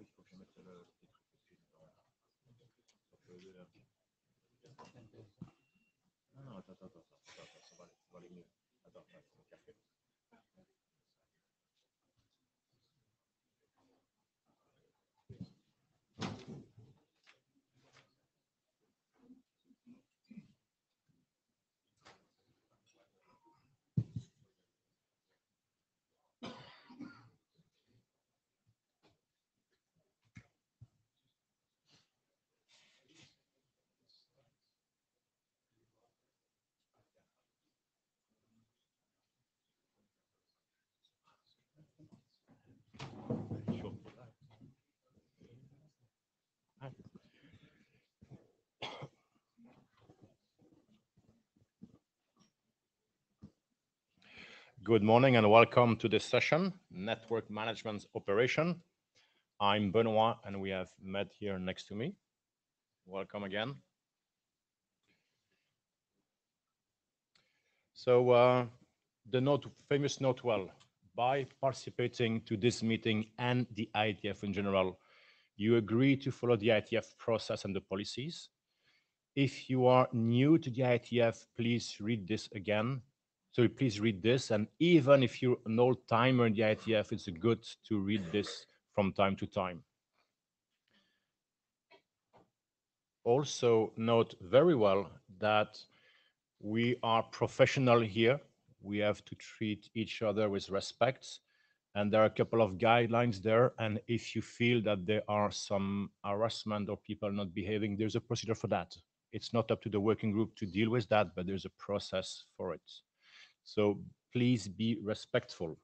oui, il faut que je mette le petit truc dessus. Non, non, attends, ça va aller mieux. Attends, le café. Good morning and welcome to this session, Network Management Operation. I'm Benoit and we have Med here next to me. Welcome again. So the famous note, well, by participating to this meeting and the IETF in general, you agree to follow the IETF process and the policies. If you are new to the IETF, please read this again. So please read this, and even if you're an old timer in the IETF, it's good to read this from time to time. Also note very well that we are professional here. We have to treat each other with respect, and there are a couple of guidelines there. And if you feel that there are some harassment or people not behaving, there's a procedure for that. It's not up to the working group to deal with that, but there's a process for it. So please be respectful.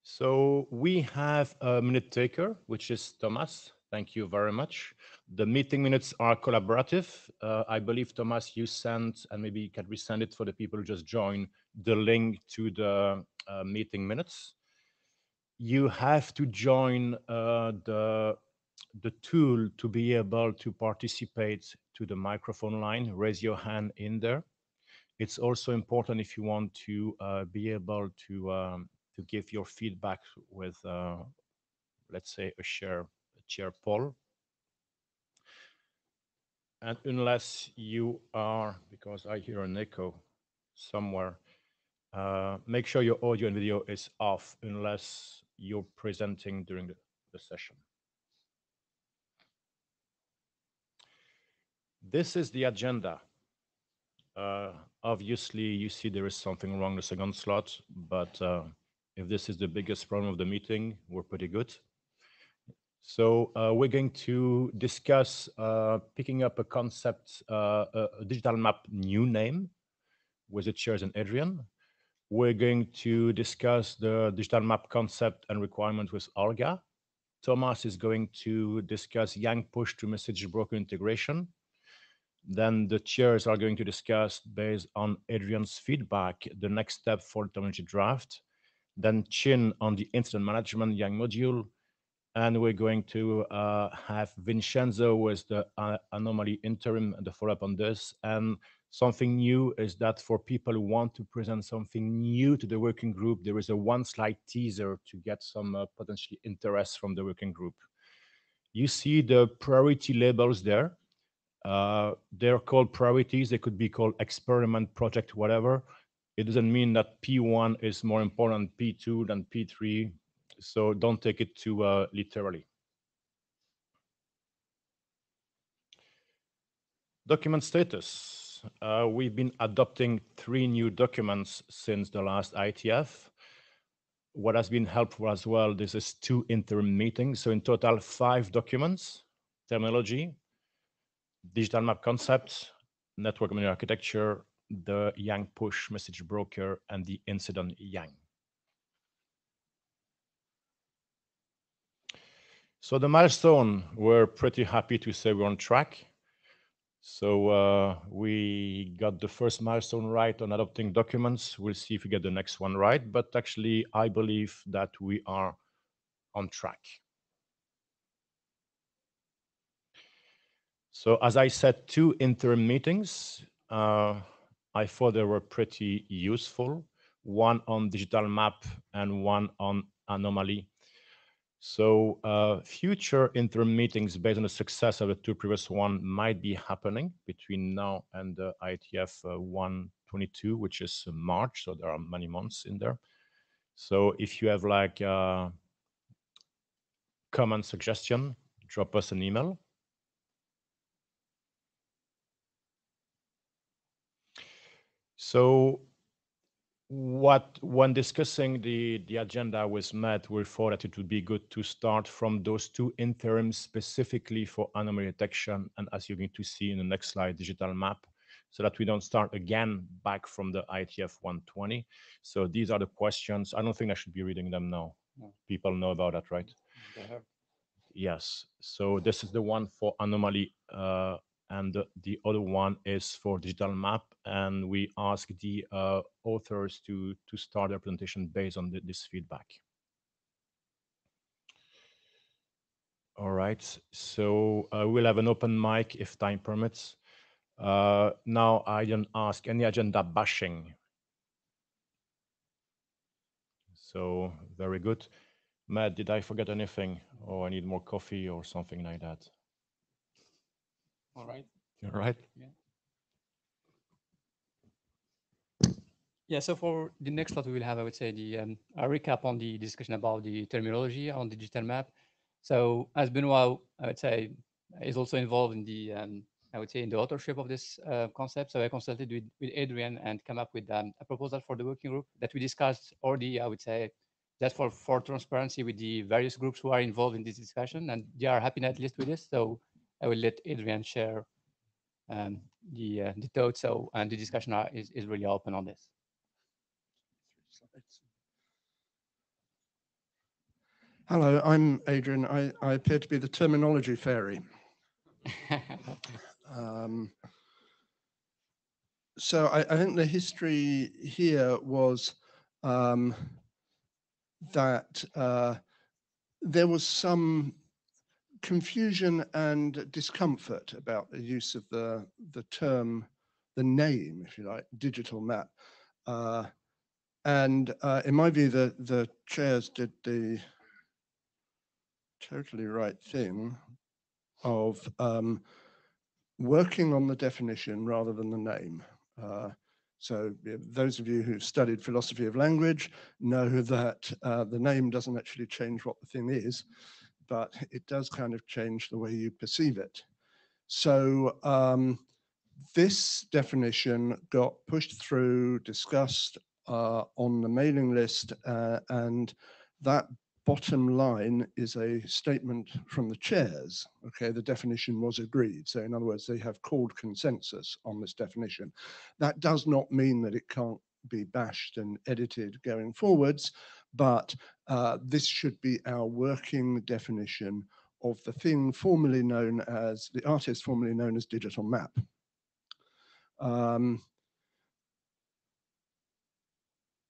So we have a minute taker, which is Thomas. Thank you very much. The meeting minutes are collaborative. I believe, Thomas, you sent, and maybe you can resend it for the people who just joined, the link to the meeting minutes. You have to join the tool to be able to participate to the microphone line. Raise your hand in there. It's also important if you want to be able to give your feedback with, let's say, a chair poll. And unless you are, because I hear an echo somewhere, make sure your audio and video is off unless you're presenting during the session. This is the agenda. Obviously, you see there is something wrong in the second slot, but if this is the biggest problem of the meeting, we're pretty good. So we're going to discuss picking up a concept, a digital map new name with the chairs and Adrian. We're going to discuss the digital map concept and requirement with Olga. Thomas is going to discuss Yang push to message broker integration. Then the chairs are going to discuss, based on Adrian's feedback, the next step for the terminology draft. Then Chin on the incident management Yang module. And we're going to have Vincenzo with the anomaly interim and the follow-up on this. And something new is that for people who want to present something new to the working group, there is a one-slide teaser to get some potentially interest from the working group. You see the priority labels there. They're called priorities. They could be called experiment, project, whatever. It doesn't mean that P1 is more important than P2 than P3. So don't take it too literally. Document status. We've been adopting 3 new documents since the last IETF. What has been helpful as well, this is 2 interim meetings. So in total, 5 documents: terminology, digital map concept, network memory architecture, the Yang push message broker, and the incident Yang. So the milestone, we're pretty happy to say we're on track. So we got the first milestone right on adopting documents. We'll see if we get the next one right. But actually, I believe that we are on track. So as I said, 2 interim meetings. I thought they were pretty useful. One on digital map and one on anomaly. So future interim meetings based on the success of the two previous one might be happening between now and the IETF 122, which is March. So there are many months in there. So if you have like comment, suggestion, drop us an email. So when discussing the agenda with Matt, we thought that it would be good to start from those two interims specifically for anomaly detection, and as you're going to see in the next slide, digital map, so that we don't start again back from the IETF 120. So these are the questions. I don't think I should be reading them now. No. People know about that, right? They have. Yes. So this is the one for anomaly, and the other one is for digital map. And we ask the authors to start their presentation based on this feedback. All right. So we'll have an open mic if time permits. Now I don't ask any agenda bashing. So very good. Matt, did I forget anything? Or I need more coffee or something like that? All right. All right. Yeah. Yeah, so for the next slot, we will have, I would say, a recap on the discussion about the terminology on digital map. So as Benoit, I would say, is also involved in the, I would say, in the authorship of this concept. So I consulted with Adrian and come up with a proposal for the working group that we discussed already, I would say, just for transparency with the various groups who are involved in this discussion, and they are happy at least with this. So I will let Adrian share the thoughts. So, and the discussion is really open on this. Hello, I'm Adrian. I appear to be the terminology fairy. So I think the history here was that there was some confusion and discomfort about the use of the term, the name, if you like, digital map. And in my view, the chairs did the totally right thing of working on the definition rather than the name. So those of you who've studied philosophy of language know that the name doesn't actually change what the thing is, but it does kind of change the way you perceive it. So this definition got pushed through, discussed on the mailing list, and that bottom line is a statement from the chairs. Okay, the definition was agreed. So in other words, they have called consensus on this definition. That does not mean that it can't be bashed and edited going forwards, but this should be our working definition of the thing formerly known as, the artist formerly known as digital map.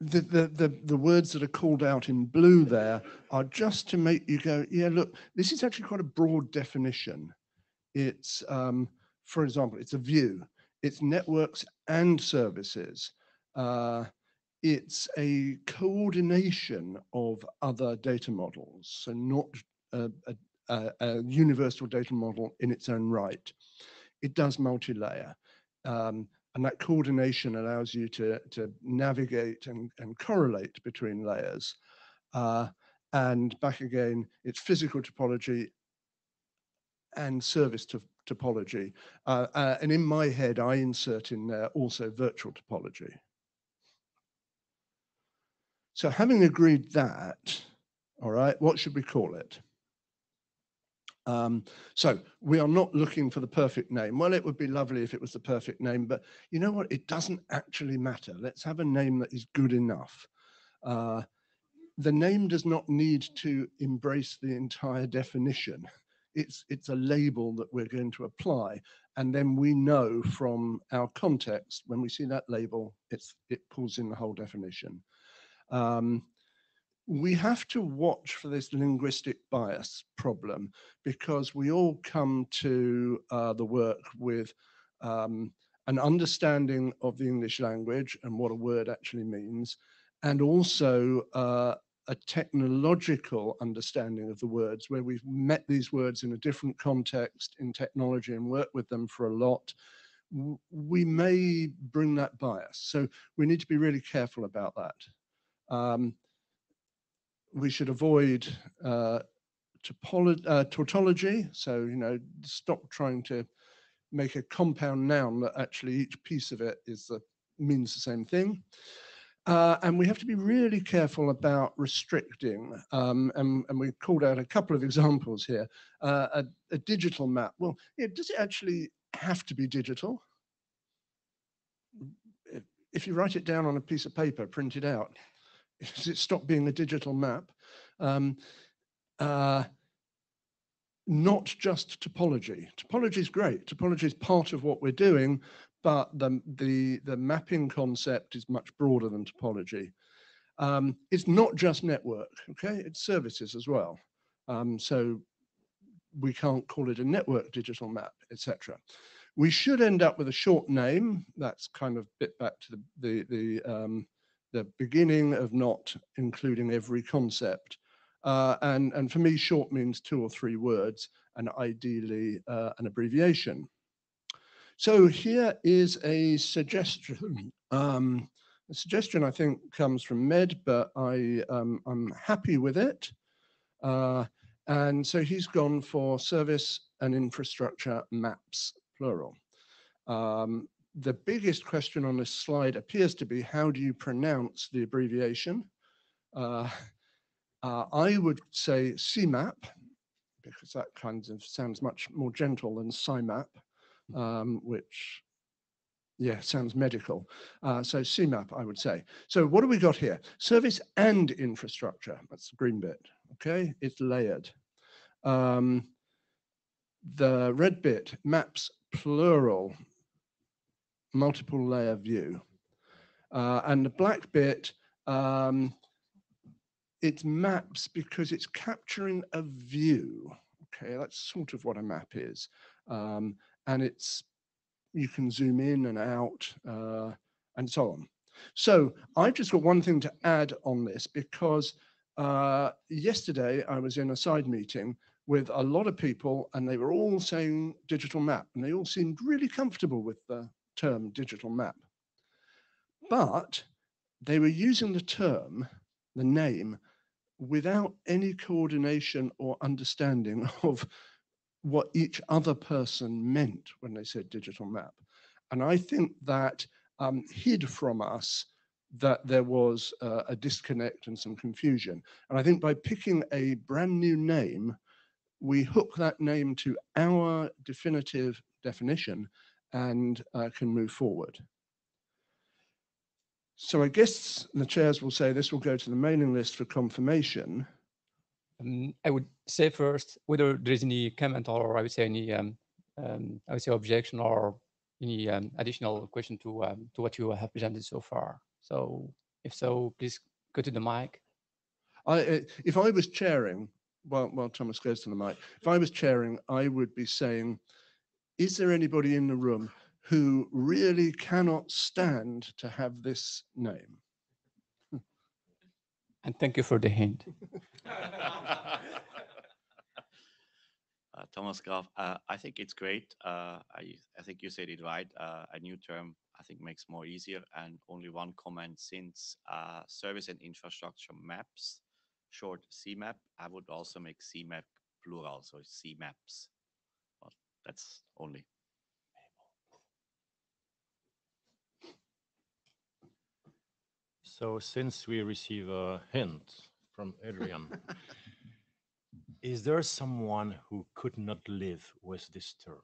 The words that are called out in blue there are just to make you go, yeah, look, this is actually quite a broad definition. It's, for example, it's a view, it's networks and services. It's a coordination of other data models, so not a universal data model in its own right. It does multi-layer. And that coordination allows you to navigate and correlate between layers. And back again, it's physical topology and service topology. And in my head, I insert in there also virtual topology. So having agreed that, all right, what should we call it? So we are not looking for the perfect name. Well, it would be lovely if it was the perfect name, but you know what? It doesn't actually matter. Let's have a name that is good enough. The name does not need to embrace the entire definition. It's a label that we're going to apply. And then we know from our context, when we see that label, it pulls in the whole definition. We have to watch for this linguistic bias problem because we all come to the work with an understanding of the English language and what a word actually means, and also a technological understanding of the words, where we've met these words in a different context in technology and worked with them for a lot, we may bring that bias. So we need to be really careful about that. We should avoid tautology. So, you know, stop trying to make a compound noun that actually each piece of it means the same thing. And we have to be really careful about restricting, and we called out a couple of examples here. A digital map, well, does it actually have to be digital? If you write it down on a piece of paper, print it out, does it stop being a digital map? Not just topology. Topology is great. Topology is part of what we're doing, but the mapping concept is much broader than topology. It's not just network, okay? It's services as well. So we can't call it a network digital map, etc. We should end up with a short name. That's kind of bit back to the beginning of not including every concept. And for me, short means 2 or 3 words, and ideally an abbreviation. So here is a suggestion. The suggestion, I think, comes from Med, but I'm happy with it. And so he's gone for service and infrastructure maps, plural. The biggest question on this slide appears to be, how do you pronounce the abbreviation? I would say CMAP, because that kind of sounds much more gentle than SIMAP, which, yeah, sounds medical. So CMAP, I would say. So what do we got here? Service and infrastructure, that's the green bit, okay? It's layered. The red bit, maps, plural, multiple layer view. And the black bit, it's maps because it's capturing a view. Okay, that's sort of what a map is. And you can zoom in and out and so on. So I've just got one thing to add on this, because yesterday I was in a side meeting with a lot of people, and they were all saying digital map, and they all seemed really comfortable with the term digital map. But they were using the term, the name, without any coordination or understanding of what each other person meant when they said digital map. And I think that hid from us that there was a disconnect and some confusion. And I think by picking a brand new name, we hook that name to our definitive definition and can move forward. So I guess the chairs will say this will go to the mailing list for confirmation. I would say first whether there is any comment, or I would say any objection or any additional question to what you have presented so far. So if so, please go to the mic. If I was chairing, while Thomas goes to the mic, if I was chairing, I would be saying, is there anybody in the room who really cannot stand to have this name? And thank you for the hint. Thomas Graf, I think it's great. I think you said it right. A new term, I think, makes more easier. And only one comment, since service and infrastructure maps, short CMAP, I would also make CMAP plural, so CMAPs. Well, that's only. So since we receive a hint from Adrian, is there someone who could not live with this term?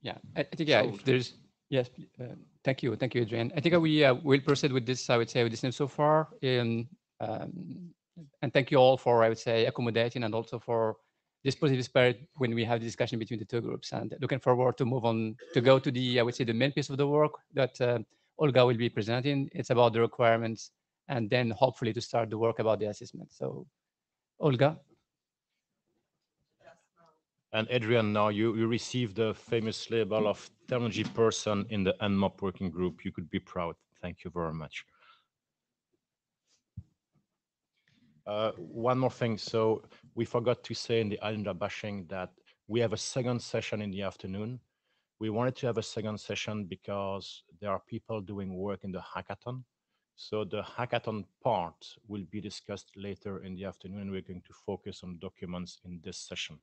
Yeah, I think, yeah, if there's, yes, thank you, Adrian. I think we will proceed with this, I would say, with this name so far. And thank you all for, I would say, accommodating, and also for this positive spirit when we have the discussion between the two groups, and looking forward to move on, to go to the, I would say, the main piece of the work that Olga will be presenting. It's about the requirements, and then hopefully to start the work about the assessment. So, Olga. And Adrian, now you received the famous label of technology person in the NMOP working group. You could be proud. Thank you very much. One more thing. So we forgot to say in the agenda bashing that we have a second session in the afternoon. We wanted to have a second session because there are people doing work in the hackathon. So the hackathon part will be discussed later in the afternoon, and we're going to focus on documents in this session.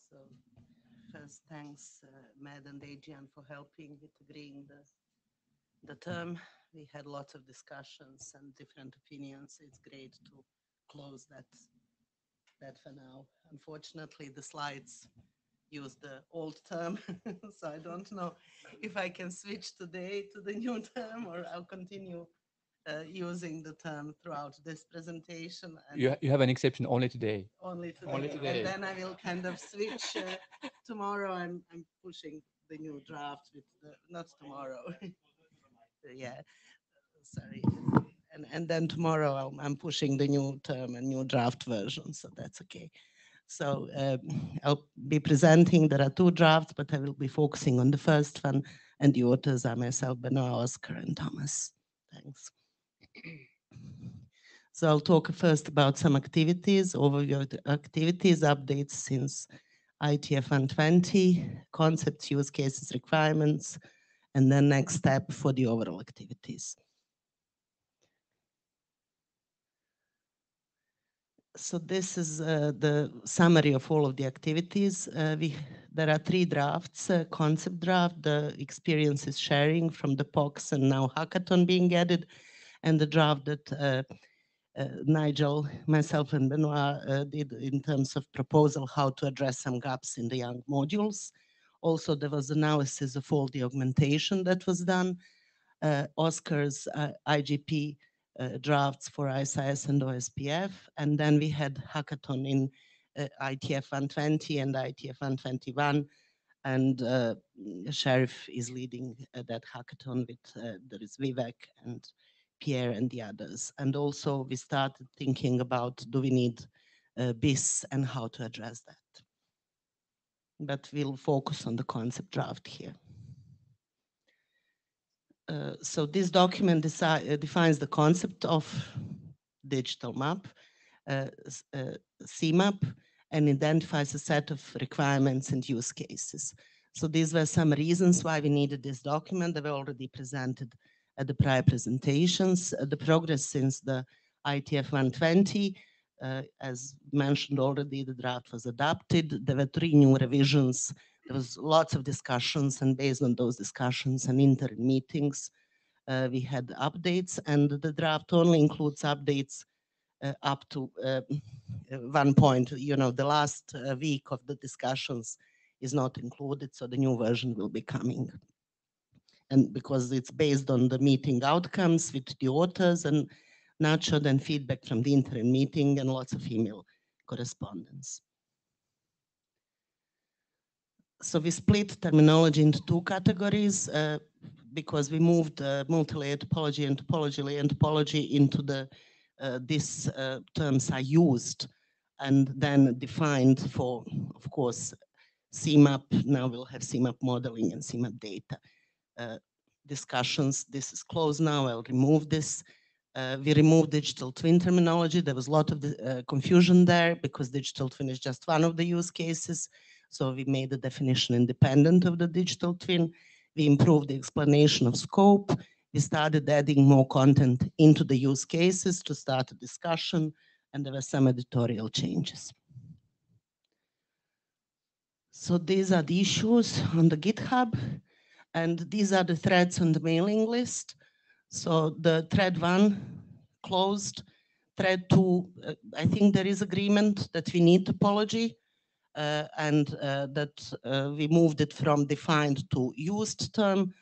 So first, thanks, Matt and Adrian, for helping with agreeing the term. We had lots of discussions and different opinions. It's great to close that for now. Unfortunately, the slides use the old term, so I don't know if I can switch today to the new term or I'll continue using the term throughout this presentation. And You have an exception only today. only today. Only today. And then I will kind of switch. Tomorrow I'm pushing the new draft with the, not tomorrow. Yeah, sorry. And then tomorrow I'm pushing the new term and new draft version, so that's okay. So I'll be presenting, there are two drafts, but I will be focusing on the first one, and the authors are myself, Benoit, Oscar, and Thomas. Thanks. So I'll talk first about some activities, overview of the activities, updates since IETF 120, concepts, use cases, requirements, and then next step for the overall activities. So this is the summary of all of the activities. There are three drafts: concept draft, the experiences sharing from the POCs and now hackathon being added, and the draft that Nigel, myself, and Benoit did in terms of proposal how to address some gaps in the young modules. Also, there was analysis of all the augmentation that was done. Oscar's IGP drafts for ISIS and OSPF, and then we had hackathon in IETF 120 and IETF 121, and Sheriff is leading that hackathon with, there is Vivek and Pierre and the others. And also we started thinking about, do we need BIS and how to address that? But we'll focus on the concept draft here. So this document defines the concept of digital map, CMAP, and identifies a set of requirements and use cases. So these were some reasons why we needed this document. They were already presented at the prior presentations. The progress since the IETF 120, as mentioned already, the draft was adopted. There were 3 new revisions. There was lots of discussions, and based on those discussions and interim meetings, we had updates, and the draft only includes updates up to one point. You know, the last week of the discussions is not included, so the new version will be coming. And because it's based on the meeting outcomes with the authors and nurtured and feedback from the interim meeting and lots of email correspondence. So we split terminology into 2 categories because we moved multi-layer topology and topology-layer topology into the, these terms are used and then defined for, of course, CMAP. Now we'll have CMAP modeling and CMAP data. Discussions, this is closed now, I'll remove this. We removed digital twin terminology. There was a lot of confusion there because digital twin is just one of the use cases. So we made the definition independent of the digital twin. We improved the explanation of scope. We started adding more content into the use cases to start a discussion, and there were some editorial changes. So these are the issues on the GitHub, and these are the threads on the mailing list. So the thread 1 closed, thread 2, I think there is agreement that we need topology. And that we moved it from defined to used term,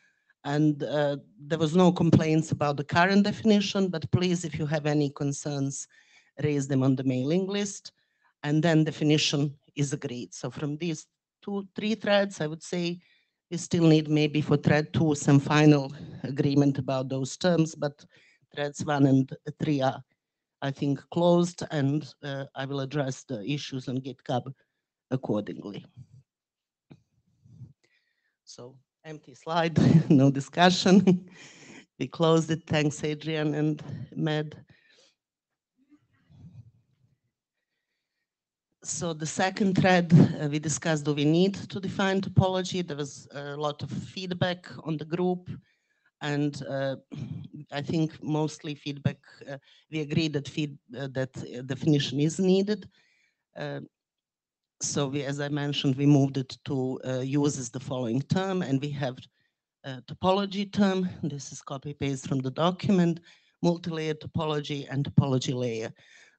and there was no complaints about the current definition, but please, if you have any concerns, raise them on the mailing list, and then definition is agreed. So from these 3 threads, I would say we still need maybe for thread 2 some final agreement about those terms, but threads 1 and 3 are I think, closed, and I will address the issues on GitHub accordingly. So empty slide, no discussion. We closed it. Thanks, Adrian and Med. So the second thread, we discussed, do we need to define topology? There was a lot of feedback on the group. And I think mostly feedback, we agree that that definition is needed. So we, as I mentioned, we moved it to uses the following term, and we have a topology term. This is copy paste from the document, multi-layer topology and topology layer.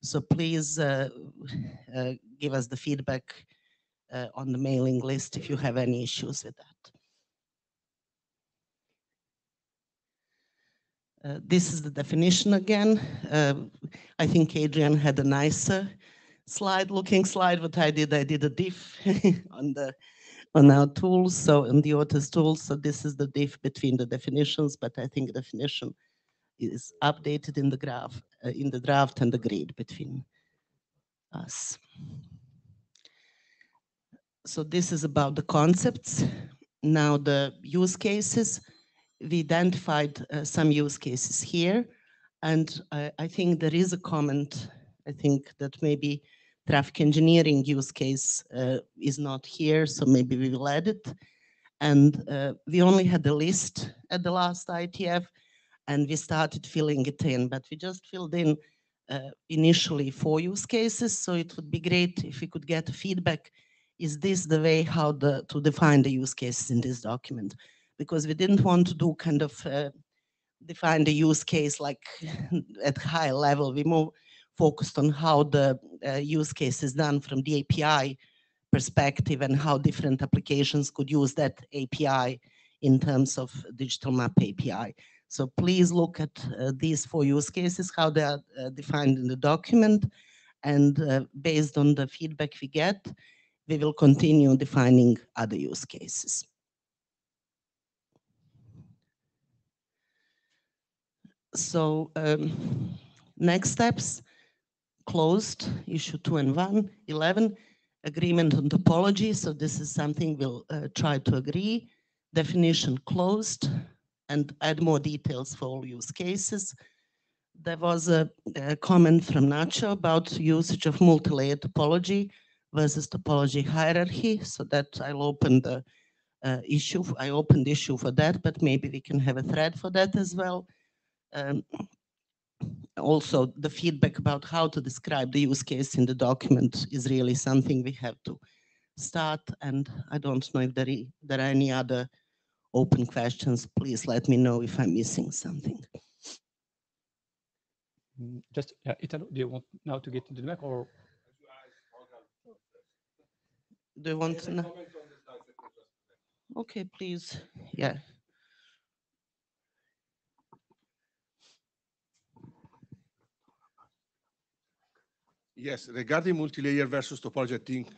So please give us the feedback on the mailing list if you have any issues with that. This is the definition again. I think Adrian had a nicer looking slide. What I did a diff on our tools, so in the author's tools. So this is the diff between the definitions, but I think the definition is updated in the graph, in the draft, and agreed between us. So this is about the concepts. Now the use cases. We identified some use cases here, and I think there is a comment, I think, that maybe traffic engineering use case is not here, so maybe we will add it. And we only had a list at the last IETF, and we started filling it in, but we just filled in initially 4 use cases, so it would be great if we could get feedback. Is this the way how to define the use cases in this document? Because we didn't want to do kind of define the use case like at high level. We more focused on how the use case is done from the API perspective and how different applications could use that API in terms of digital map API. So please look at these 4 use cases, how they are defined in the document, and based on the feedback we get, we will continue defining other use cases. So next steps, closed, issue 2 and 1, 11, agreement on topology. So this is something we'll try to agree. Definition closed, and add more details for all use cases. There was a comment from Nacho about usage of multi-layer topology versus topology hierarchy. So that I'll open the issue. I opened the issue for that, but maybe we can have a thread for that as well. Also, the feedback about how to describe the use case in the document is really something we have to start. And I don't know if there are any other open questions. Please let me know if I'm missing something. Just, Italo, do you want now to get into the map, or? Do you want to know? Okay, please. Yeah. Yes, regarding multi-layer versus topology, I think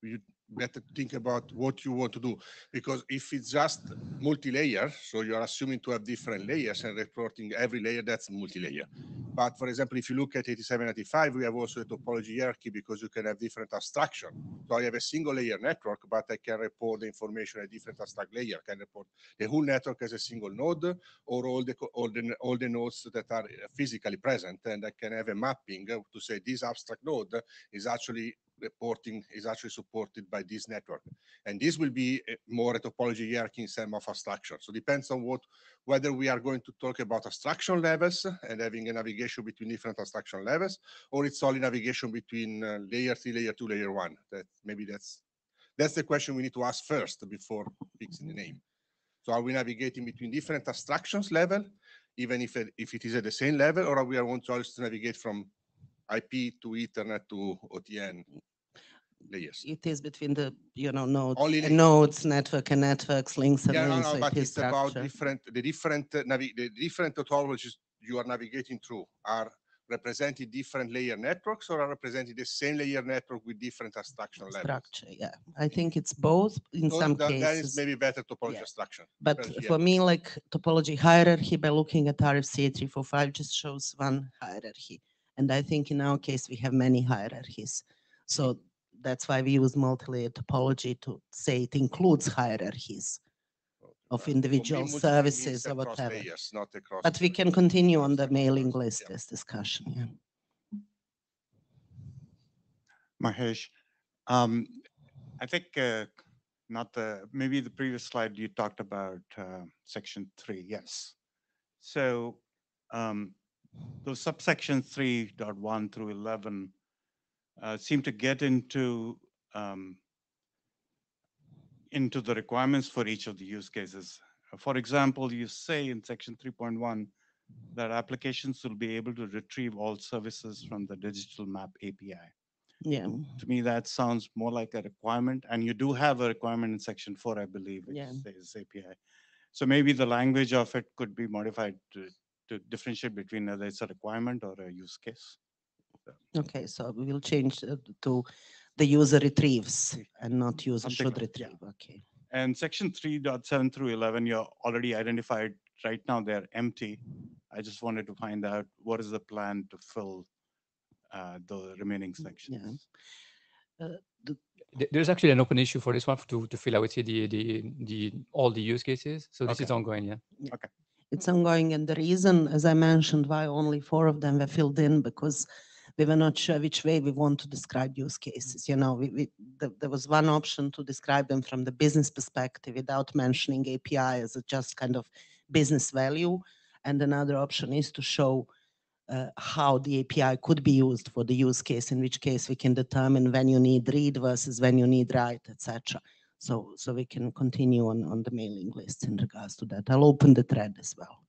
you better think about what you want to do, because if it's just multi-layer, so you're assuming to have different layers and reporting every layer, that's multi-layer. But for example, if you look at 8795, we have also a topology hierarchy because you can have different abstraction. So I have a single layer network, but I can report the information at different abstract layer. I can report the whole network as a single node, or all the nodes that are physically present, and I can have a mapping to say this abstract node is actually supported by this network. And this will be more a topology hierarchy in terms of abstraction. So it depends on whether we are going to talk about abstraction levels and having a navigation between different abstraction levels, or it's only navigation between layer 3, layer 2, layer 1. That's the question we need to ask first before fixing the name. So are we navigating between different abstractions level, even if it is at the same level, or are we want to just navigate from IP to Ethernet to OTN layers? It is between the nodes, Only nodes, network and networks, links and yeah, links. no, but it's structure. about the different topologies you are navigating through are representing different layer networks, or are representing the same layer network with different abstraction levels? Structure, yeah. I think it's both in some cases. That is maybe better topology abstraction. But for me, like topology hierarchy, by looking at RFC 345 just shows one hierarchy. And I think in our case, we have many hierarchies. So that's why we use multi-layer topology to say it includes hierarchies of individual services or whatever. Layers, not across But we can continue on the across mailing layers, list yeah. as discussion. Yeah. Mahesh, I think maybe the previous slide you talked about section 3. Yes. So those subsections 3.1 through 11 seem to get into the requirements for each of the use cases. For example, you say in section 3.1 that applications will be able to retrieve all services from the digital map API. Yeah. To me, that sounds more like a requirement. And you do have a requirement in section 4, I believe, which says API. So maybe the language of it could be modified to differentiate between whether it's a requirement or a use case. Okay, so we will change to the user retrieves and not user Something should like- retrieve. yeah. Okay. And section 3.7 through 11, you're already identified. Right now, they're empty. I just wanted to find out what is the plan to fill the remaining sections. There's actually an open issue for this one to fill, I would say, all the use cases. So this is ongoing, yeah. Okay. It's ongoing, and the reason, as I mentioned, why only 4 of them were filled in, because we were not sure which way we want to describe use cases. You know, there was one option to describe them from the business perspective without mentioning API as a just kind of business value, and another option is to show how the API could be used for the use case, in which case we can determine when you need read versus when you need write, etc. So we can continue on the mailing list in regards to that. I'll open the thread as well.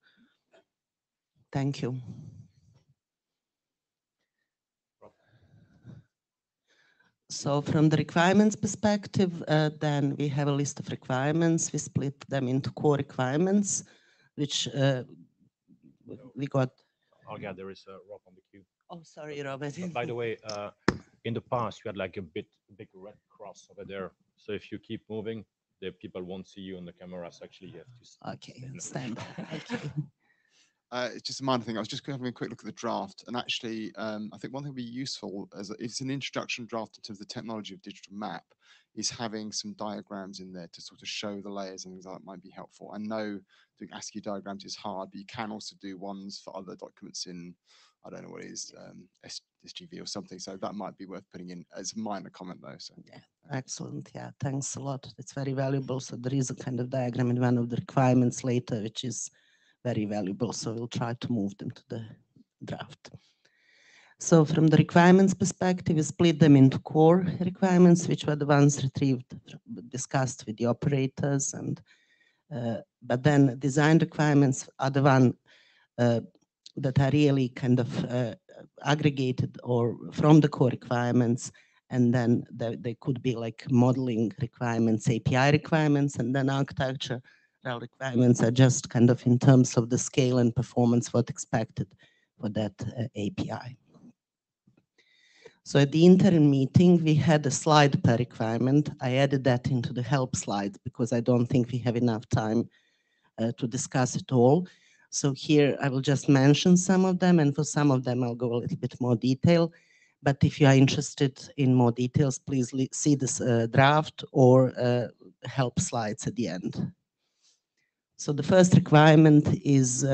Thank you. So from the requirements perspective, then we have a list of requirements. We split them into core requirements, which we got. Oh yeah, there is a Rob on the queue. Oh, sorry, Robert. By the way, in the past you had like a big red cross over there. So if you keep moving, the people won't see you on the camera. So actually you have to. Okay, stand. Okay. It's just a minor thing. I was just having a quick look at the draft, and actually, I think one thing would be useful as it's an introduction draft in terms of the technology of digital map, is having some diagrams in there to sort of show the layers and things like that might be helpful. I know doing ASCII diagrams is hard, but you can also do ones for other documents in, I don't know what it is, SGV or something. So that might be worth putting in as a minor comment though. So yeah, excellent. Yeah, thanks a lot. It's very valuable. So there is a kind of diagram in one of the requirements later, which is very valuable. So we'll try to move them to the draft. So from the requirements perspective, we split them into core requirements, which were the ones retrieved, discussed with the operators, and but then design requirements are the one that are really kind of aggregated or from the core requirements, and then they could be like modeling requirements, API requirements, and then architecture requirements are just kind of in terms of the scale and performance what expected for that API. So at the interim meeting, we had a slide per requirement. I added that into the help slides because I don't think we have enough time to discuss it all. So here I will just mention some of them, and for some of them I'll go a little bit more detail. But if you are interested in more details, please see this draft or help slides at the end. So the first requirement is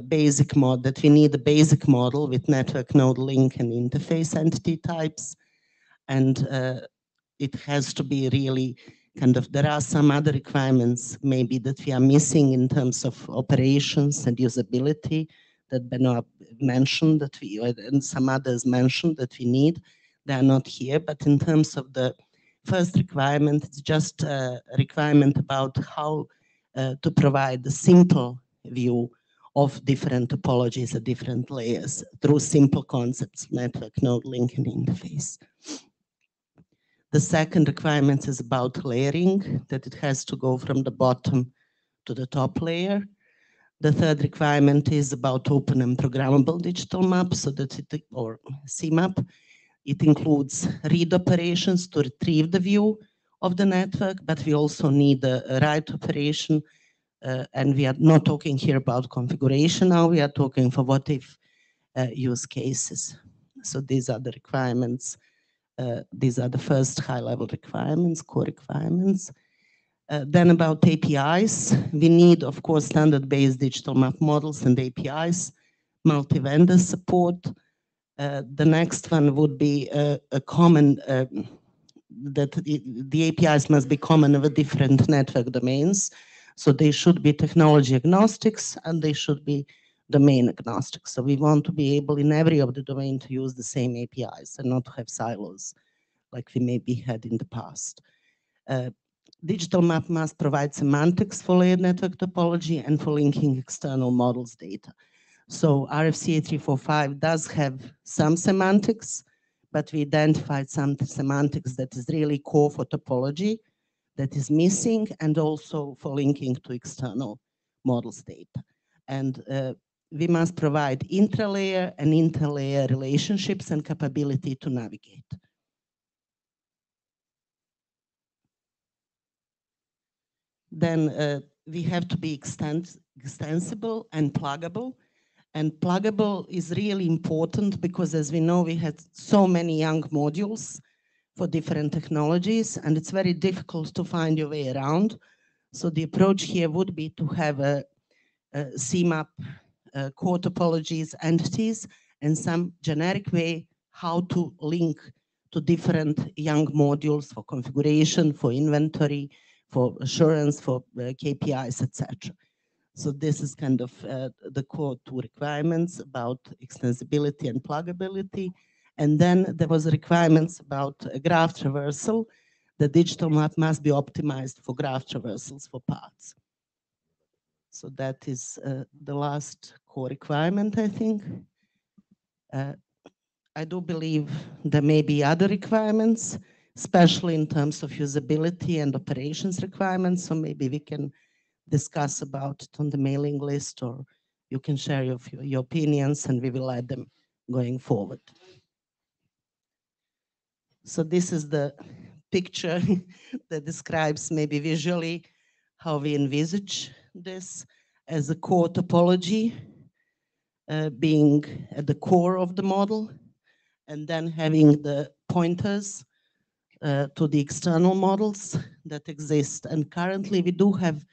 basic mod, that we need a basic model with network node link and interface entity types. And it has to be really kind of, there are some other requirements maybe that we are missing in terms of operations and usability that Benoit mentioned that we, and some others mentioned that we need. They are not here, but in terms of the first requirement, it's just a requirement about how to provide a simple view of different topologies at different layers through simple concepts, network, node, link, and interface. The second requirement is about layering, that it has to go from the bottom to the top layer. The third requirement is about open and programmable digital map, so that it, or CMAP, it includes read operations to retrieve the view of the network, but we also need a write operation. And we are not talking here about configuration now, we are talking for what if use cases. So these are the requirements. These are the first high-level requirements, core requirements. Then about APIs, we need, of course, standard-based digital map models and APIs, multi-vendor support. The next one would be a common, that the APIs must be common over different network domains. So they should be technology agnostics and they should be domain agnostic. So we want to be able in every of the domain to use the same APIs and not to have silos like we maybe had in the past. Digital map must provide semantics for layered network topology and for linking external models data. So RFC 8345 does have some semantics, but we identified some semantics that is really core for topology that is missing and also for linking to external models data. And we must provide intralayer and interlayer relationships and capability to navigate. Then we have to be extensible and pluggable. And pluggable is really important because, as we know, we had so many young modules for different technologies, and it's very difficult to find your way around. So the approach here would be to have a CMAP core topologies entities and some generic way how to link to different young modules for configuration, for inventory, for assurance, for KPIs, etc. So this is kind of the core two requirements about extensibility and pluggability. And then there was requirements about graph traversal. The digital map must be optimized for graph traversals for paths. So that is the last core requirement, I think. I do believe there may be other requirements, especially in terms of usability and operations requirements. So maybe we can discuss about it on the mailing list, or you can share your opinions and we will add them going forward. So this is the picture that describes maybe visually how we envisage this as a core topology being at the core of the model, and then having the pointers to the external models that exist. And currently we do have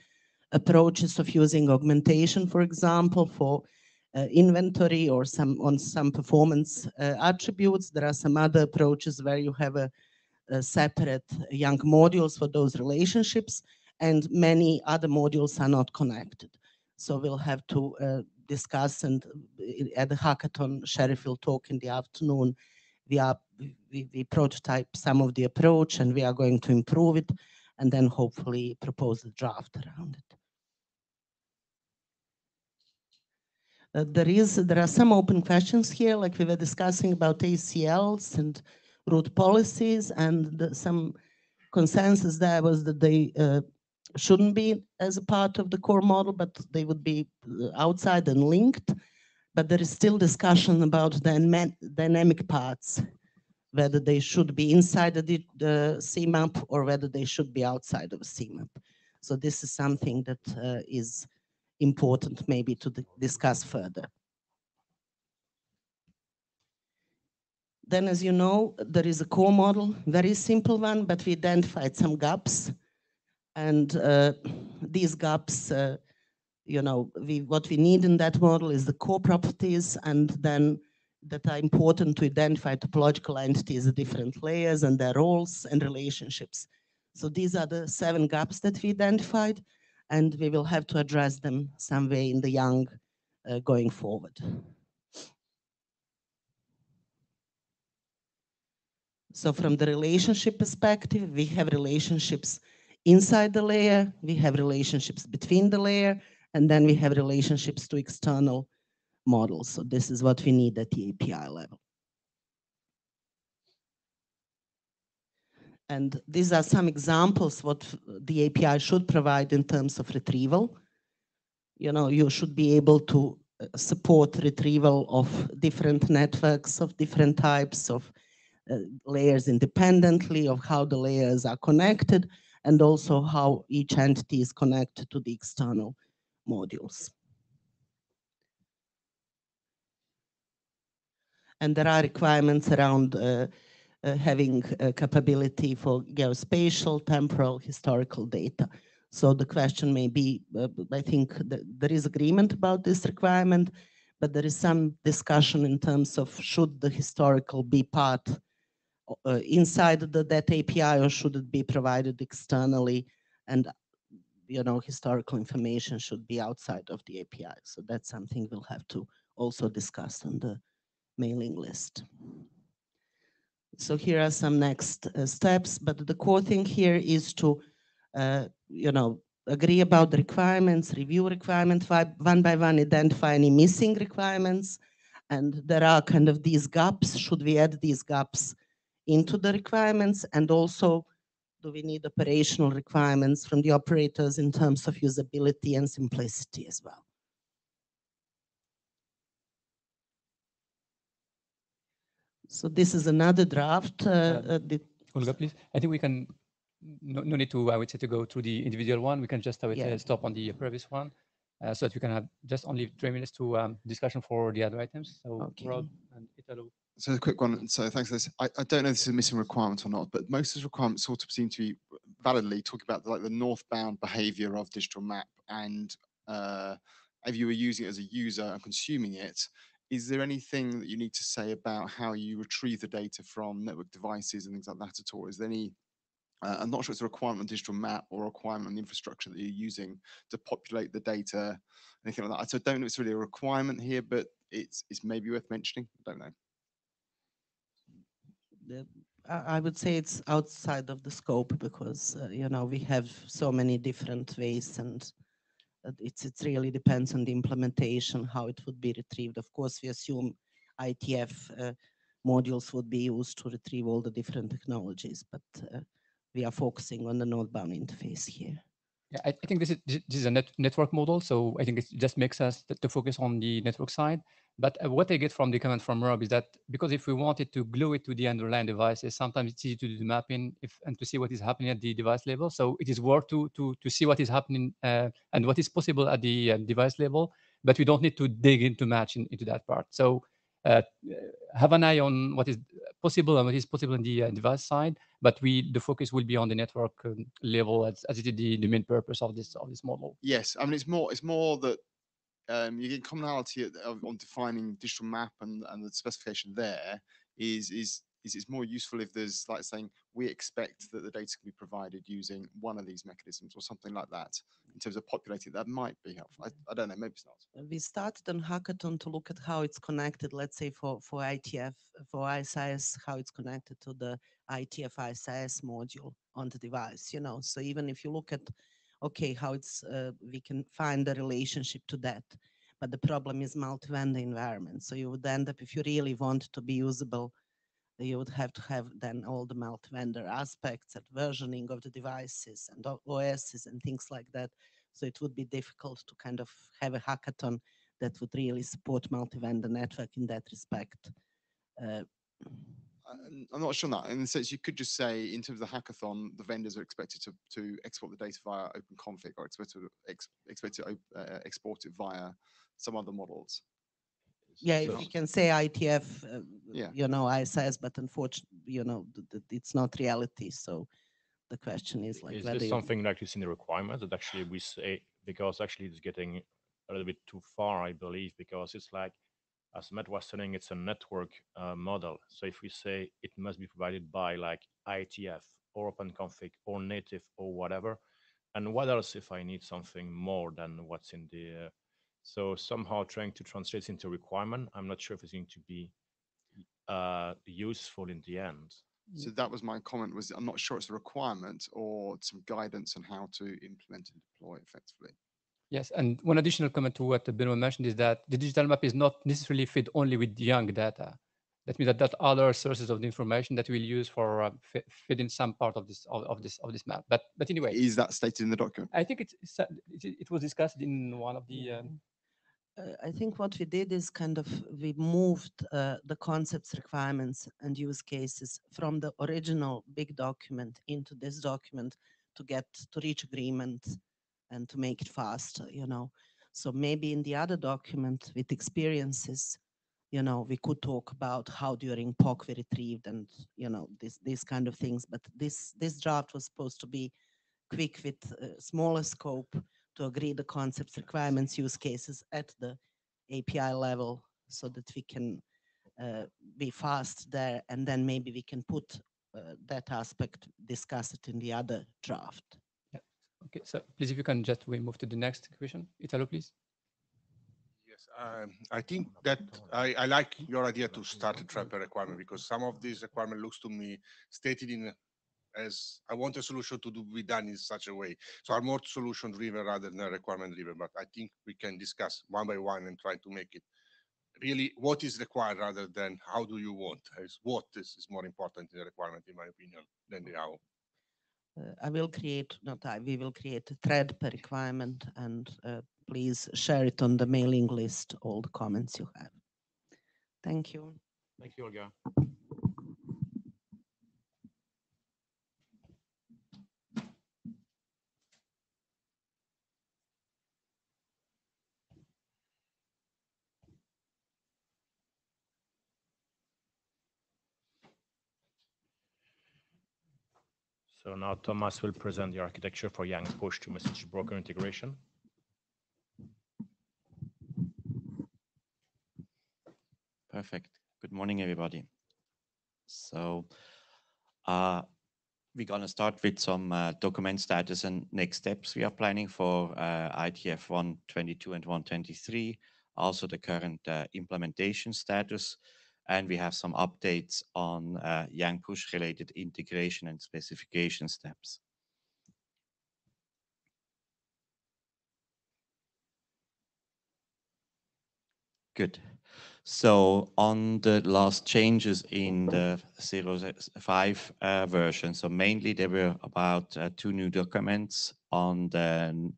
approaches of using augmentation, for example, for inventory or on some performance attributes. There are some other approaches where you have a separate young modules for those relationships, and many other modules are not connected. So we'll have to discuss, and at the hackathon, Sheriff will talk in the afternoon. We prototype some of the approach and we are going to improve it and then hopefully propose a draft around it. There are some open questions here, like we were discussing about ACLs and route policies, and some consensus there was that they shouldn't be as a part of the core model, but they would be outside and linked. But there is still discussion about the dynamic parts, whether they should be inside the CMAP or whether they should be outside of CMAP. So this is something that is important maybe to discuss further. Then, as you know, there is a core model, very simple one, but we identified some gaps. And these gaps, what we need in that model is the core properties, and then that are important to identify topological entities at different layers and their roles and relationships. So these are the 7 gaps that we identified, and we will have to address them some way in the young going forward. So from the relationship perspective, we have relationships inside the layer, we have relationships between the layer, and then we have relationships to external models. So this is what we need at the API level. And these are some examples what the API should provide in terms of retrieval. You should be able to support retrieval of different networks of different types of layers independently, of how the layers are connected, and also how each entity is connected to the external modules. And there are requirements around having a capability for geospatial, temporal, historical data. So the question may be, I think there is agreement about this requirement, but there is some discussion in terms of should the historical be part inside that API, or should it be provided externally, and historical information should be outside of the API. So that's something we'll have to also discuss on the mailing list. So here are some next steps, but the core thing here is to, agree about the requirements, review requirements one by one, identify any missing requirements, and there are kind of these gaps. Should we add these gaps into the requirements? And also, do we need operational requirements from the operators in terms of usability and simplicity as well? So this is another draft. Olga, please. I think we can, no need to, I would say, to go through the individual one. We can just, I would say, stop on the previous one, so that we can have just only 3 minutes to discussion for the other items. So Rob and Italo. So a quick one. So thanks for this. I don't know if this is a missing requirement or not, but most of the requirements sort of seem to be validly talking about like the northbound behavior of digital map. And if you were using it as a user and consuming it, is there anything that you need to say about how you retrieve the data from network devices and things like that at all? Is there any, I'm not sure it's a requirement on digital map or a requirement on the infrastructure that you're using to populate the data, anything like that. So I don't know if it's really a requirement here, but it's maybe worth mentioning. I don't know. I would say it's outside of the scope because, we have so many different ways, and it really depends on the implementation, how it would be retrieved. Of course, we assume IETF modules would be used to retrieve all the different technologies, but we are focusing on the northbound interface here. Yeah, I think this is a network model, so I think it just makes us to focus on the network side. But what I get from the comment from Rob is that because if we wanted to glue it to the underlying devices, sometimes it's easy to do the mapping and to see what is happening at the device level. So it is worth to see what is happening and what is possible at the device level, but we don't need to dig into into that part. So have an eye on what is possible and what is possible on the device side, but the focus will be on the network level as it is the main purpose of this model. Yes, I mean it's more that you get commonality on defining digital map and the specification there is it's more useful if there's like saying we expect that the data can be provided using one of these mechanisms or something like that in terms of populating. That might be helpful. I don't know, maybe it's not. We started on Hackathon to look at how it's connected, let's say for IETF, for ISIS, how it's connected to the IETF ISIS module on the device, So even if you look at, okay, how it's, we can find the relationship to that. But the problem is multi-vendor environment. So you would end up, if you really want to be usable, you would have to have then all the multi-vendor aspects and versioning of the devices and OSs and things like that. So it would be difficult to kind of have a hackathon that would really support multi-vendor network in that respect. I'm not sure on that. In the sense, you could just say, in terms of the hackathon, the vendors are expected to export the data via OpenConfig or expect to export it via some other models. Yeah, if you can say IETF, ISIS, but unfortunately, it's not reality. So the question is like, is this something like this in the requirement that actually we say, because actually it's getting a little bit too far, I believe, because it's like, as Matt was saying, it's a network model. So if we say it must be provided by like IETF or OpenConfig or native or whatever, and what else if I need something more than what's in the so somehow trying to translate into requirement, I'm not sure if it's going to be useful in the end. So that was my comment, was I'm not sure it's a requirement or some guidance on how to implement and deploy effectively. Yes, and one additional comment to what Benoit mentioned is that the digital map is not necessarily fit only with young data. That means that other sources of the information that we'll use for fitting some part of this map. But anyway, is that stated in the document? I think it was discussed in one of the. I think what we did is kind of we moved the concepts, requirements, and use cases from the original big document into this document to reach agreement and to make it faster, So maybe in the other document with experiences, we could talk about how during POC we retrieved and, these kind of things. But this draft was supposed to be quick with smaller scope to agree the concepts, requirements, use cases at the API level so that we can be fast there, and then maybe we can put that aspect, discuss it in the other draft. Yeah. Okay, so please, if you can just we move to the next question. Italo, please. Yes, I think that I like your idea to start a trapper requirement, because some of these requirement looks to me stated in as I want a solution to be done in such a way. So are more solution driven rather than requirement driven. But I think we can discuss one by one and try to make it really what is required rather than how do you want. As what is more important in the requirement, in my opinion, than the how. We will create a thread per requirement, and please share it on the mailing list, all the comments you have. Thank you. Thank you, Olga. So now Thomas will present the architecture for Yang push to message broker integration. Perfect. Good morning, everybody. So we're going to start with some document status and next steps we are planning for IETF 122 and 123, also the current implementation status, and we have some updates on Yang push related integration and specification steps. Good. So on the last changes in the 0.5 version, so mainly there were about 2 new documents on the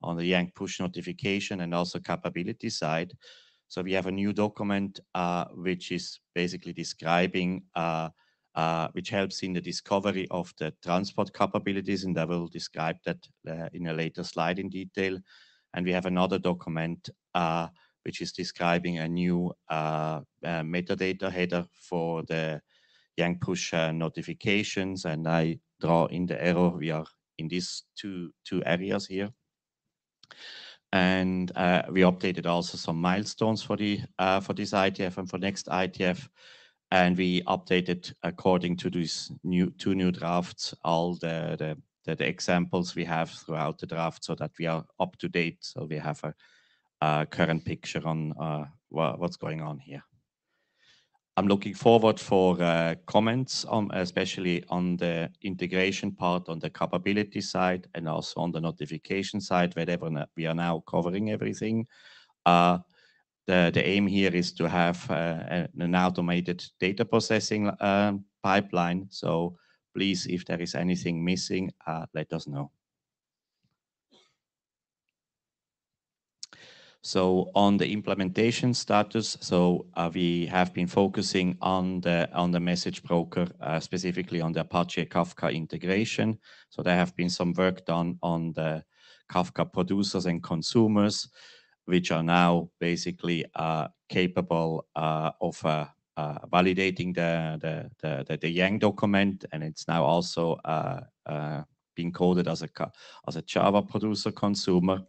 Yang push notification and also capability side. So we have a new document which is basically describing, which helps in the discovery of the transport capabilities, and I will describe that in a later slide in detail. And we have another document which is describing a new metadata header for the Yang push notifications. And I draw in the arrow, we are in these two areas here. And we updated also some milestones for this IETF and for next IETF. And we updated according to these two new drafts, all the examples we have throughout the draft so that we are up to date. So we have a current picture on what's going on here. I'm looking forward for comments, especially on the integration part, on the capability side, and also on the notification side, wherever we are now covering everything. The aim here is to have an automated data processing pipeline. So please, if there is anything missing, let us know. So on the implementation status, so we have been focusing on the message broker, specifically on the Apache Kafka integration. So there have been some work done on the Kafka producers and consumers, which are now basically capable of validating the Yang document, and it's now also being coded as a Java producer consumer.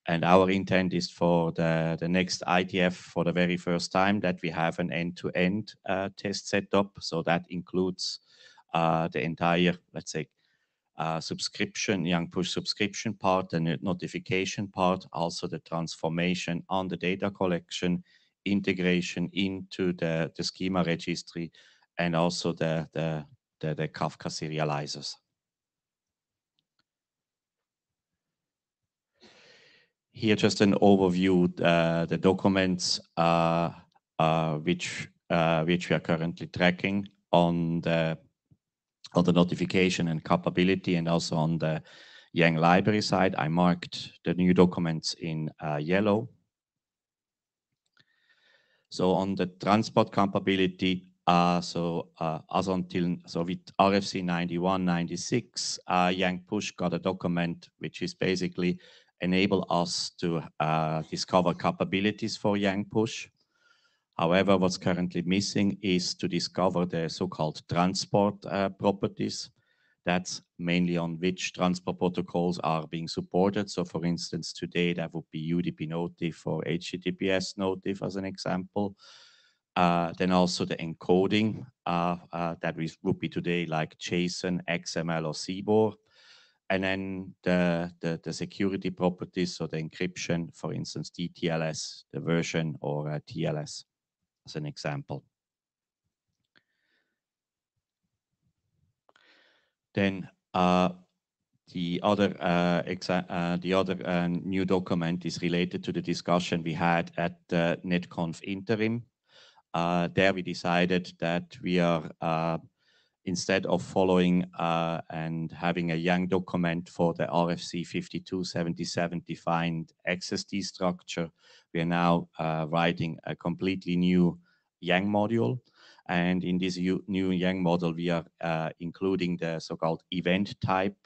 And our intent is for the next IETF for the very first time that we have an end-to-end test setup. So that includes the entire, let's say, subscription, Yang push subscription part, the notification part, also the transformation on the data collection, integration into the schema registry, and also the Kafka serializers. Here, just an overview, the documents which we are currently tracking on the notification and capability, and also on the Yang library side. I marked the new documents in yellow. So on the transport capability, as until with RFC 9196, Yang push got a document which is basically enable us to discover capabilities for Yang push. However, what's currently missing is to discover the so-called transport properties. That's mainly on which transport protocols are being supported. So for instance, today that would be UDP notif or HTTPS notif as an example. Then also the encoding that would be today like JSON, XML or CBOR. And then the security properties, so the encryption, for instance, DTLS, the version or TLS as an example. Then the other new document is related to the discussion we had at NetConf interim. There we decided that we are instead of following and having a Yang document for the RFC 5277 defined XSD structure, we are now writing a completely new Yang module. And in this new Yang model, we are including the so-called event type